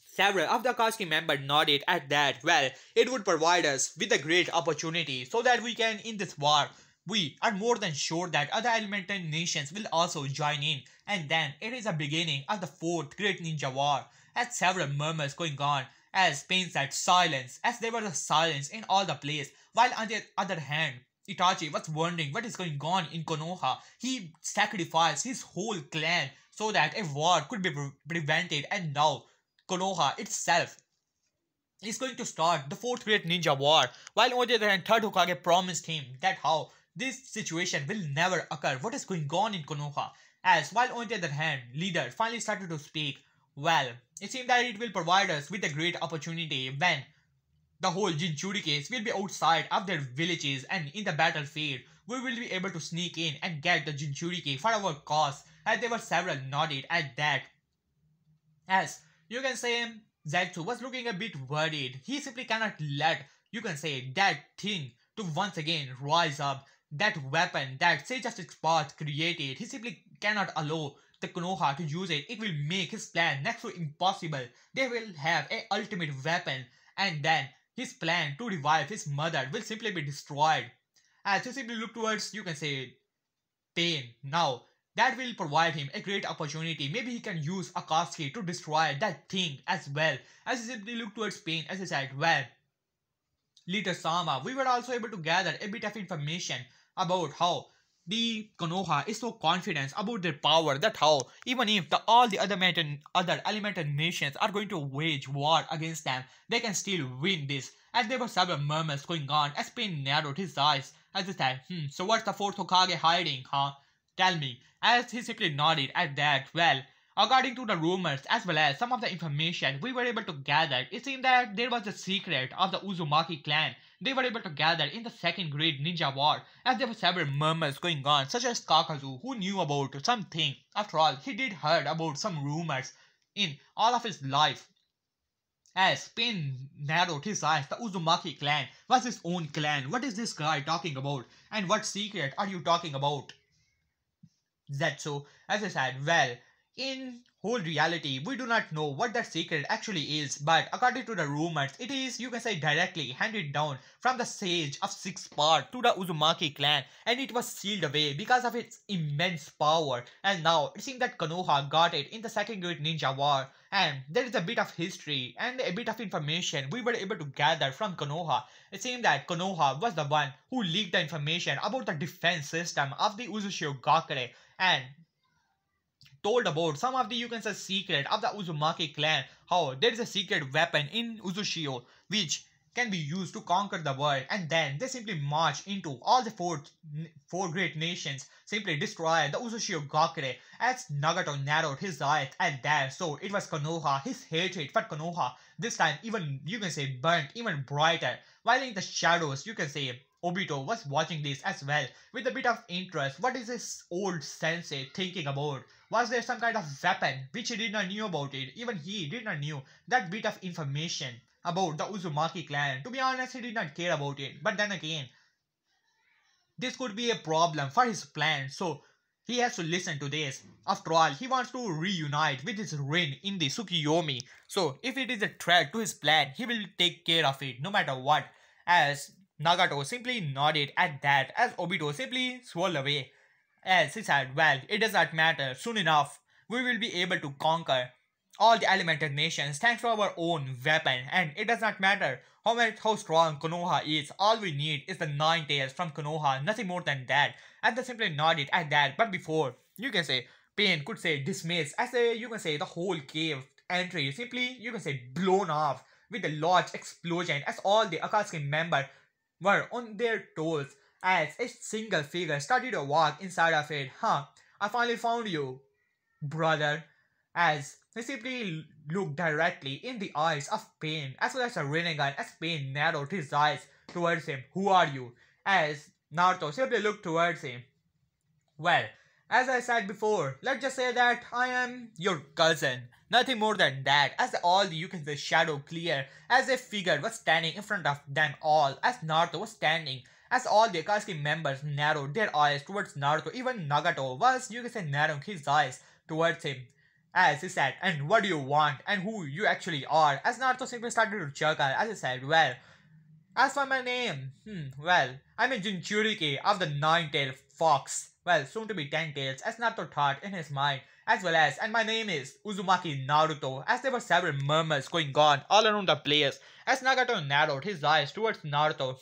several of the Akatsuki members nodded at that, well, it would provide us with a great opportunity so that we can, in this war, we are more than sure that other elemental nations will also join in, and then it is a beginning of the fourth great ninja war. As several murmurs going on, as Pain said silence, as there was a silence in all the place, while on the other hand, Itachi was wondering what is going on in Konoha. He sacrificed his whole clan so that a war could be prevented, and now Konoha itself is going to start the fourth great ninja war, while on the other hand, third Hokage promised him that how this situation will never occur. What is going on in Konoha? As while on the other hand, leader finally started to speak. Well, it seems that it will provide us with a great opportunity when the whole Jinchurikis will be outside of their villages, and in the battlefield, we will be able to sneak in and get the Jinchuriki for our cause. And there were several nodded at that. As you can say, Zetsu was looking a bit worried. He simply cannot let, you can say, that thing to once again rise up. That weapon that Sage of Six Paths created, he simply cannot allow the Konoha to use it. It will make his plan next to impossible. They will have a ultimate weapon, and then his plan to revive his mother will simply be destroyed. As he simply look towards, you can say, Pain now, that will provide him a great opportunity. Maybe he can use Akatsuki to destroy that thing as well. As he simply look towards Pain, as he said, well, Leader Sama, we were also able to gather a bit of information about how the Konoha is so confident about their power that how even if all the other elemental nations are going to wage war against them, they can still win this. And there were several murmurs going on as Pain narrowed his eyes as he said, so what's the fourth Hokage hiding, Tell me. As he simply nodded at that, well, according to the rumors as well as some of the information we were able to gather, it seemed that there was a secret of the Uzumaki clan they were able to gather in the second great ninja war, as there were several murmurs going on, such as Kakazu, who knew about something. After all, he did heard about some rumors in all of his life. As Pain narrowed his eyes, the Uzumaki clan was his own clan. What is this guy talking about? And what secret are you talking about? Zetsu, as I said, well, in whole reality, we do not know what that secret actually is, but according to the rumors, it is, you can say, directly handed down from the Sage of Six Part to the Uzumaki clan, and it was sealed away because of its immense power. And now it seems that Konoha got it in the Second Great Ninja War, and there is a bit of history and a bit of information we were able to gather from Konoha. It seemed that Konoha was the one who leaked the information about the defense system of the Uzushio Gakure, and told about some of the, you can say, secret of the Uzumaki clan, how there is a secret weapon in Uzushio which can be used to conquer the world, and then they simply march into all the four great nations, simply destroy the Uzushio Gakure, as Nagato narrowed his eyes at that. So it was Konoha, his hatred for Konoha this time even, you can say, burnt even brighter, while in the shadows, you can say, Obito was watching this as well with a bit of interest. What is this old sensei thinking about? Was there some kind of weapon which he did not knew about it? Even he did not knew that bit of information about the Uzumaki clan. To be honest, he did not care about it. But then again, this could be a problem for his plan. So he has to listen to this. After all, he wants to reunite with his Rin in the Tsukiyomi. So if it is a threat to his plan, he will take care of it no matter what. As Nagato simply nodded at that, as Obito simply swore away. As he said, well, it does not matter, soon enough, we will be able to conquer all the elemental nations thanks to our own weapon, and it does not matter how strong Konoha is, all we need is the 9 tails from Konoha, nothing more than that. And they simply nodded at that, but before, you can say, Pain could say dismiss, as a, you can say, the whole cave entry simply, you can say, blown off with a large explosion as all the Akatsuki members were on their toes as a single figure started to walk inside of it. Huh, I finally found you, brother. As he simply looked directly in the eyes of Pain, as well as a Rinnegan, as Pain narrowed his eyes towards him. Who are you? As Naruto simply looked towards him. Well, as I said before, let's just say that I am your cousin. Nothing more than that, as all the, you can say, shadow clear, as a figure was standing in front of them all, as Naruto was standing, as all the Akatsuki members narrowed their eyes towards Naruto. Even Nagato was, you can say, narrowing his eyes towards him. As he said, and what do you want, and who you actually are, as Naruto simply started to chuckle, as he said, well, as for my name, well, I'm a Jinchuriki of the 9-tailed fox. Well, soon to be 10 tails, as Naruto thought in his mind, as well as, and my name is Uzumaki Naruto, as there were several murmurs going on all around the place, as Nagato narrowed his eyes towards Naruto.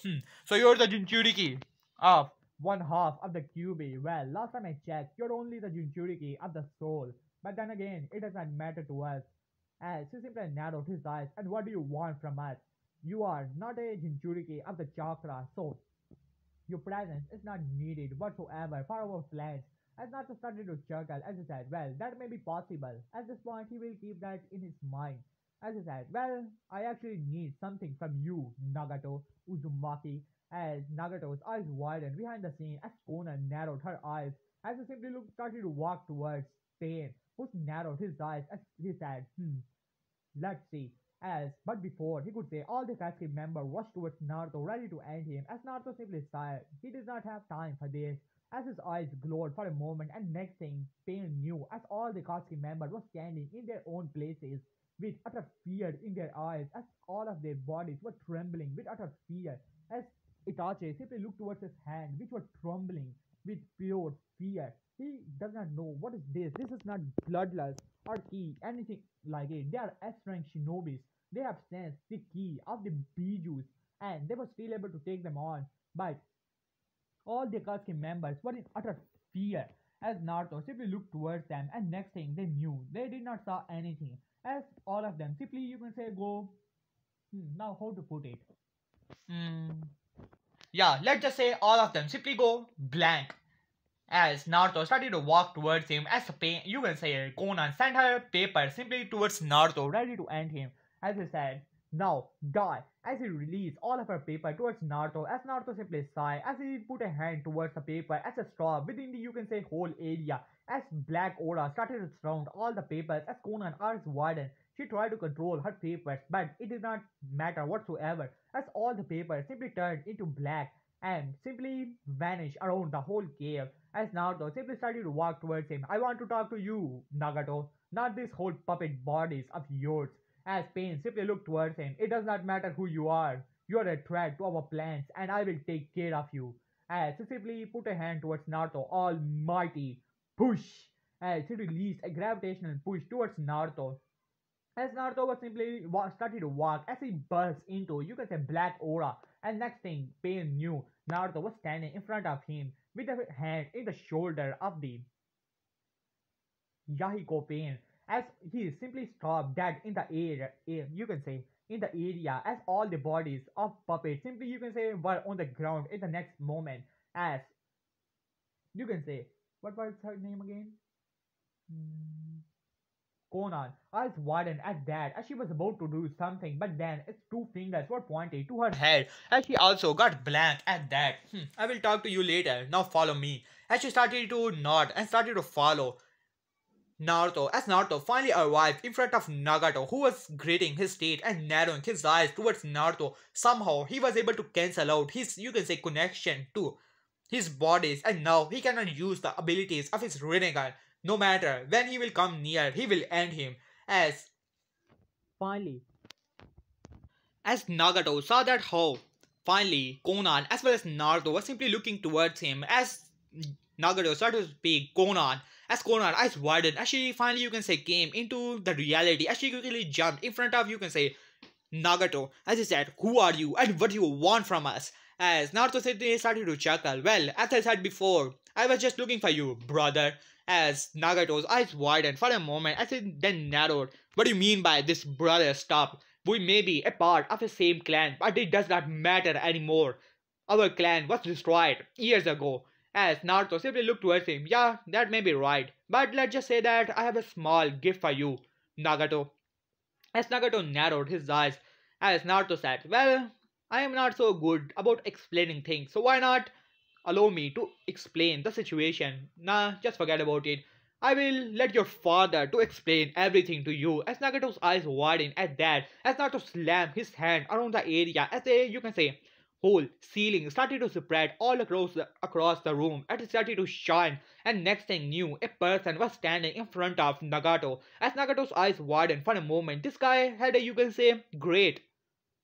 So you're the Jinchuriki of one half of the Kyuubi. Well, last time I checked, you're only the Jinchuriki of the soul. But then again, it does not matter to us. As he simply narrowed his eyes, and what do you want from us? You are not a Jinchuriki of the chakra, so your presence is not needed whatsoever for our plans. As Naruto started to chuckle, as he said, well, that may be possible. At this point, he will keep that in his mind. As he said, well, I actually need something from you, Nagato Uzumaki. As Nagato's eyes widened behind the scene, as Konan narrowed her eyes, as he simply started to walk towards Pain, who narrowed his eyes as he said, let's see. As but before he could say, all the Akatsuki members rushed towards Naruto, ready to end him. As Naruto simply sighed, he did not have time for this. As his eyes glowed for a moment, and next thing, Pain knew, as all the Akatsuki members were standing in their own places, with utter fear in their eyes, as all of their bodies were trembling with utter fear. As Itachi simply looked towards his hand, which were trembling with pure fear. He does not know what is this. This is not bloodlust or key, anything like it. They are S-rank shinobis. They have sensed the key of the Bijus, and they were still able to take them on. But all the Akatsuki members were in utter fear as Naruto simply looked towards them, and next thing they knew, they did not saw anything. As all of them simply, you can say, go. Now how to put it? Hmm. Yeah, let's just say all of them simply go blank. As Naruto started to walk towards him, as Pain, you can say, Konan sent her paper simply towards Naruto, ready to end him. As he said, now die. As he released all of her paper towards Naruto, as Naruto simply sighed, as he put a hand towards the paper, as a straw within the, you can say, whole area, as black aura started to surround all the papers, as Konan eyes widened. She tried to control her papers, but it did not matter whatsoever, as all the papers simply turned into black and simply vanished around the whole cave. as Naruto simply started to walk towards him. I want to talk to you, Nagato, not these whole puppet bodies of yours. As Pain simply looked towards him, it does not matter who you are. You are a threat to our plans, and I will take care of you. As he simply put a hand towards Naruto, almighty push, as he released a gravitational push towards Naruto. As Naruto was simply started to walk, as he burst into, you can say, black aura, and next thing, Pain knew Naruto was standing in front of him with a hand in the shoulder of the Yahiko Pain, as he simply stopped dead in the air, you can say, in the area, as all the bodies of puppets simply, you can say, were on the ground in the next moment, as you can say, what was her name again? Hmm. Conan, eyes widened at that as she was about to do something, but then its two fingers were pointed to her head as she also got blank at that. I will talk to you later. Now follow me. As she started to nod and started to follow Naruto, as Naruto finally arrived in front of Nagato, who was gritting his teeth and narrowing his eyes towards Naruto. Somehow he was able to cancel out his, you can say, connection to his bodies, and now he cannot use the abilities of his Rinnegan. No matter when he will come near, he will end him. Finally, as Nagato saw that how finally Conan as well as Naruto were simply looking towards him, as Nagato started to speak, as Conan eyes widened, as she finally, you can say, came into the reality, as she quickly jumped in front of, you can say, Nagato, as he said, "Who are you and what do you want from us?" As Naruto said, they started to chuckle. "Well, as I said before, I was just looking for you, brother." As Nagato's eyes widened for a moment, as it then narrowed. "What do you mean by this, brother? Stop. We may be a part of the same clan, but it does not matter anymore. Our clan was destroyed years ago." As Naruto simply looked towards him. "Yeah, that may be right, but let's just say that I have a small gift for you, Nagato." As Nagato narrowed his eyes, as Naruto said, "Well, I am not so good about explaining things, so why not allow me to explain the situation?" "Nah, just forget about it. I will let your father to explain everything to you." As Nagato's eyes widened at that, as Naruto slammed his hand around the area, as a, you can say, whole ceiling started to spread all across the room, and it started to shine, and next thing knew, a person was standing in front of Nagato. As Nagato's eyes widened for a moment, this guy had a, you can say, great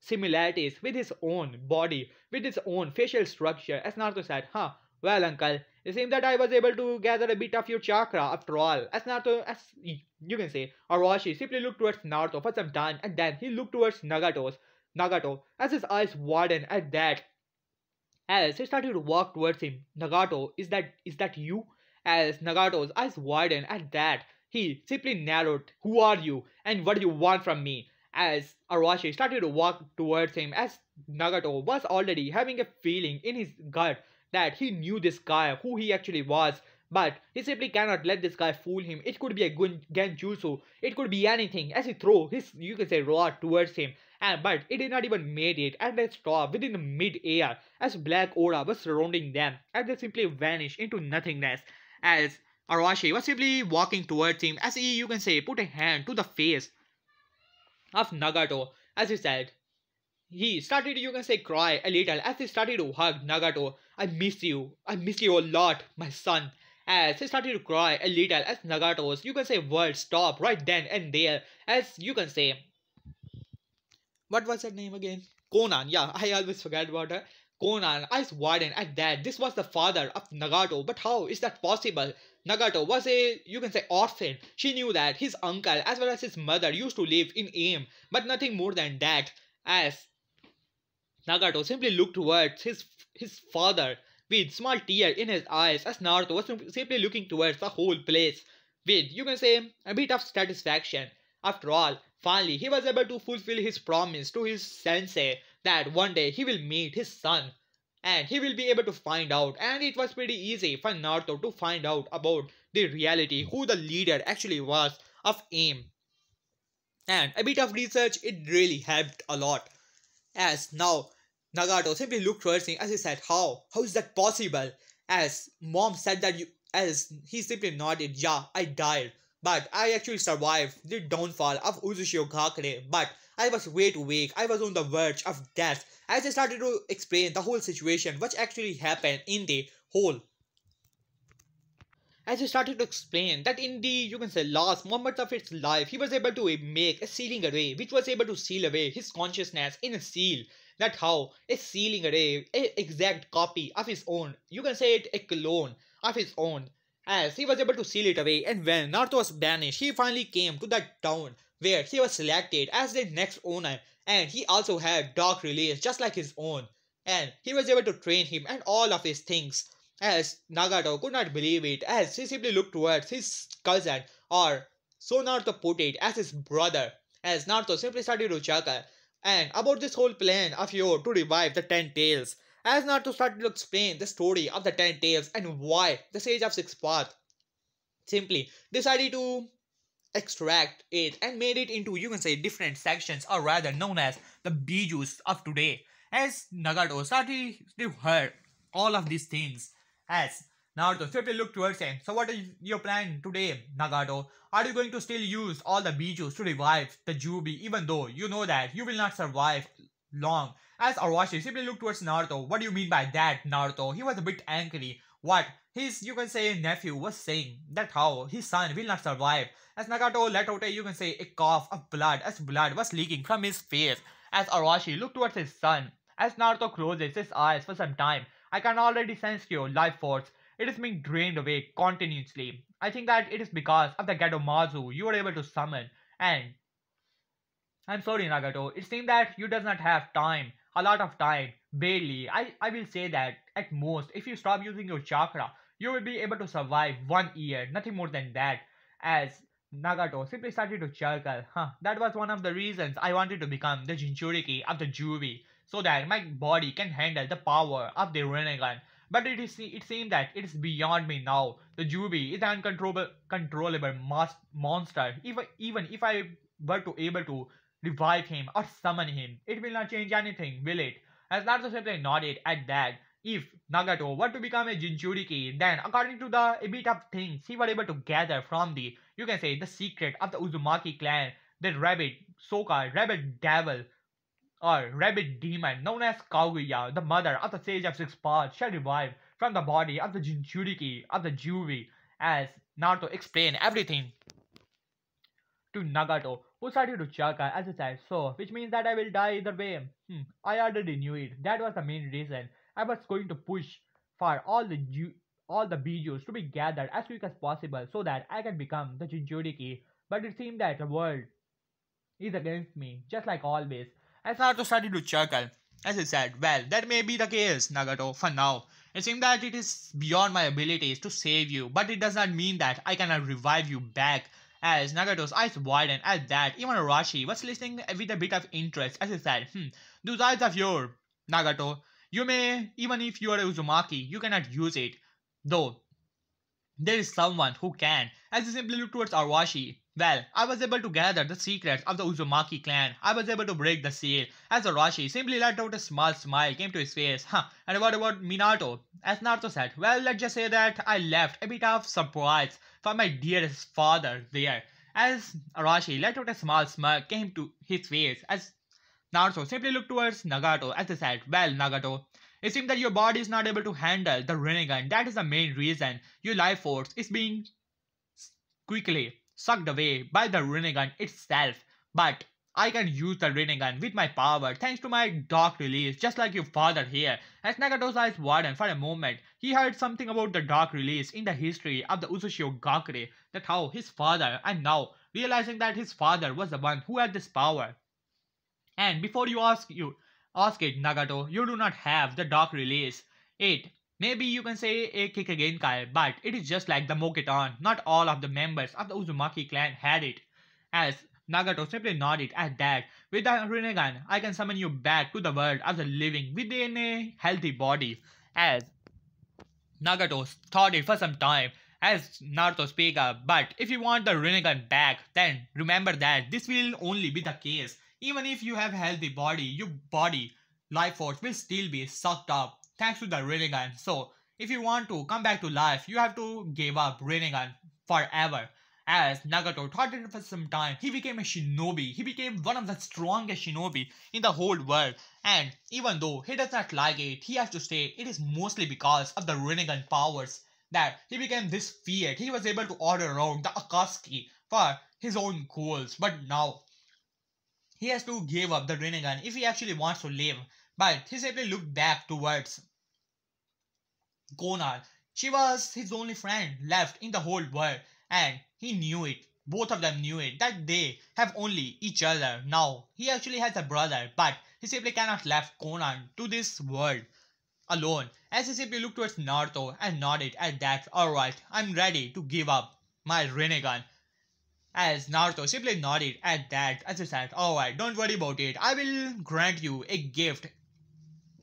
similarities with his own body, with his own facial structure. As Naruto said, "Huh, well, uncle, it seems that I was able to gather a bit of your chakra after all." As Naruto, as you can say, Arashi simply looked towards Naruto for some time, and then he looked towards Nagato, as his eyes widened at that, as he started to walk towards him. "Nagato, is that you?" As Nagato's eyes widened at that, he simply narrowed, "Who are you and what do you want from me?" As Arashi started to walk towards him, as Nagato was already having a feeling in his gut that he knew this guy, who he actually was, but he simply cannot let this guy fool him. It could be a genjutsu, it could be anything, as he threw his, you can say, rod towards him, but it did not even made it, and they stopped within the mid-air as black aura was surrounding them, and they simply vanished into nothingness. As Arashi was simply walking towards him, as he, you can say, put a hand to the face of Nagato, as he said, he started, you can say, cry a little as he started to hug Nagato. I miss you a lot, my son." As he started to cry a little, as Nagato's, you can say, world stopped right then and there, as you can say, what was her name again? Conan, yeah, I always forget about her. Conan, eyes widened at that. This was the father of Nagato, but how is that possible? Nagato was a, you can say, orphan. She knew that his uncle as well as his mother used to live in Aim, but nothing more than that. As Nagato simply looked towards his father with small tear in his eyes, as Naruto was simply looking towards the whole place with, you can say, a bit of satisfaction. After all, finally he was able to fulfill his promise to his sensei that one day he will meet his son and he will be able to find out, and it was pretty easy for Naruto to find out about the reality, who the leader actually was of AIM. And a bit of research, it really helped a lot. As now Nagato simply looked towards him as he said, "How? How is that possible?" As mom said that you, as he simply nodded, "Yeah, I died. But I actually survived the downfall of Uzushio Gakure. But I was way too weak. I was on the verge of death." As I started to explain the whole situation, what actually happened in the whole as he started to explain that in the, you can say, last moments of its life, he was able to make a sealing array which was able to seal away his consciousness in a seal. That how a sealing array, a exact copy of his own, you can say it a clone of his own, as he was able to seal it away. And when Naruto was banished, he finally came to that town where he was selected as the next owner, and he also had dark release just like his own, and he was able to train him and all of his things. As Nagato could not believe it, as he simply looked towards his cousin, or so Naruto put it, as his brother, as Naruto simply started to chuckle and about this whole plan of yours to revive the Ten Tails. As Naruto started to explain the story of the Ten Tails and why the Sage of Six Paths simply decided to extract it and made it into, you can say, different sections, or rather known as the bijus of today. As Nagato started to hear all of these things, as Naruto simply looked towards him. So what is your plan today, Nagato? Are you going to still use all the bijus to revive the Jubi, even though you know that you will not survive long? As Arashi simply looked towards Naruto. What do you mean by that, Naruto? He was a bit angry. What his, you can say, nephew was saying, that how his son will not survive. As Nagato let out a, you can say, a cough of blood, as blood was leaking from his face. As Arashi looked towards his son. As Naruto closes his eyes for some time, I can already sense your life force. It is being drained away continuously. I think that it is because of the Gadomazu you were able to summon. And I'm sorry, Nagato. It seems that you does not have time. A lot of time. Barely. I will say that at most, if you stop using your chakra, you will be able to survive 1 year. Nothing more than that. As Nagato simply started to chuckle. That was one of the reasons I wanted to become the Jinchuriki of the Juvi, so that my body can handle the power of the Rinnegan. But it seems that it is beyond me now. The Jubi is an controllable monster. Even if I were to able to revive him or summon him, it will not change anything, will it? As Naruto simply nodded at that. If Nagato were to become a Jinchuriki, then according to the a bit of things he was able to gather from the, you can say, the secret of the Uzumaki clan, the rabbit, so-called rabbit devil, or rabbit demon known as Kaguya, the mother of the Sage of Six Paths, shall revive from the body of the Jinchuriki of the Juvi. As Naruto explained everything to Nagato, who started to chuckle as he said, so, which means that I will die either way. I already knew it. That was the main reason. I was going to push for all the bijus to be gathered as quick as possible so that I can become the Jinchuriki. But it seemed that the world is against me, just like always. As Naruto started to chuckle, as he said, well, that may be the case, Nagato, for now. It seems that it is beyond my abilities to save you, but it does not mean that I cannot revive you back. As Nagato's eyes widened at that, even Arashi was listening with a bit of interest as he said, those eyes of yours, Nagato, you may, even if you are a Uzumaki, you cannot use it. Though, there is someone who can. As he simply looked towards Arashi, well, I was able to gather the secrets of the Uzumaki clan. I was able to break the seal. As Arashi simply let out a small smile came to his face. And what about Minato? As Naruto said, well, let's just say that I left a bit of surprise for my dearest father there. As Arashi let out a small smirk came to his face. As Naruto simply looked towards Nagato as he said, well, Nagato, it seems that your body is not able to handle the Rinnegan. That is the main reason your life force is being quickly sucked away by the Rinnegan itself. But I can use the Rinnegan with my power thanks to my dark release, just like your father here. As Nagato's eyes widened for a moment, he heard something about the dark release in the history of the Uzushio Gakure, that how his father, and now realizing that his father was the one who had this power. And before you ask it, Nagato, you do not have the dark release. It maybe you can say a Kikagenkai, but it is just like the Mokitan. Not all of the members of the Uzumaki clan had it. As Nagato simply nodded at that. With the Rinnegan, I can summon you back to the world of the living within a healthy body. As Nagato thought it for some time as Naruto speak up, but if you want the Rinnegan back, then remember that this will only be the case. Even if you have a healthy body, your body life force will still be sucked up thanks to the Rinnegan. So, if you want to come back to life, you have to give up Rinnegan forever. As Nagato thought it for some time, he became a shinobi. He became one of the strongest shinobi in the whole world. And even though he does not like it, he has to say it is mostly because of the Rinnegan powers that he became this fiat. He was able to order around the Akatsuki for his own goals. But now he has to give up the Rinnegan if he actually wants to live. But he simply looked back towards Konan. She was his only friend left in the whole world, and he knew it. Both of them knew it, that they have only each other. Now, he actually has a brother, but he simply cannot left Konan to this world alone. As he simply looked towards Naruto and nodded at that, alright, I'm ready to give up my Rinnegan. As Naruto simply nodded at that, as he said, alright, don't worry about it, I will grant you a gift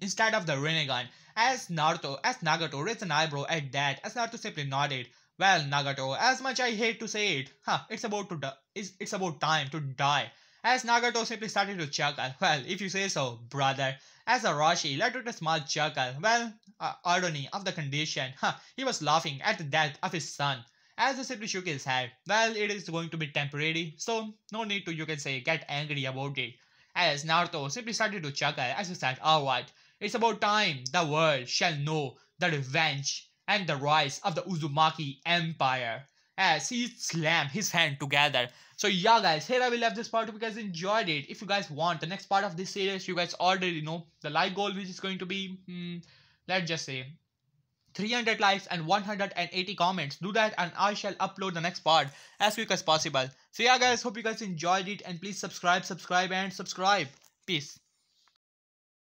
instead of the Rinnegan. As Nagato raised an eyebrow at that, as Naruto simply nodded. Well, Nagato, as much I hate to say it, it's about time to die. As Nagato simply started to chuckle. Well, if you say so, brother. As Arashi let out a small chuckle. Well, irony of the condition. He was laughing at the death of his son. As he simply shook his head. Well, it is going to be temporary, so no need to, you can say, get angry about it. As Naruto simply started to chuckle as he said, alright, it's about time the world shall know the revenge and the rise of the Uzumaki Empire. As he slammed his hand together. So yeah guys, here I will leave this part. If you guys enjoyed it, if you guys want the next part of this series, you guys already know the like goal, which is going to be, let's just say 300 likes and 180 comments. Do that and I shall upload the next part as quick as possible. So yeah guys, hope you guys enjoyed it, and please subscribe and subscribe. Peace.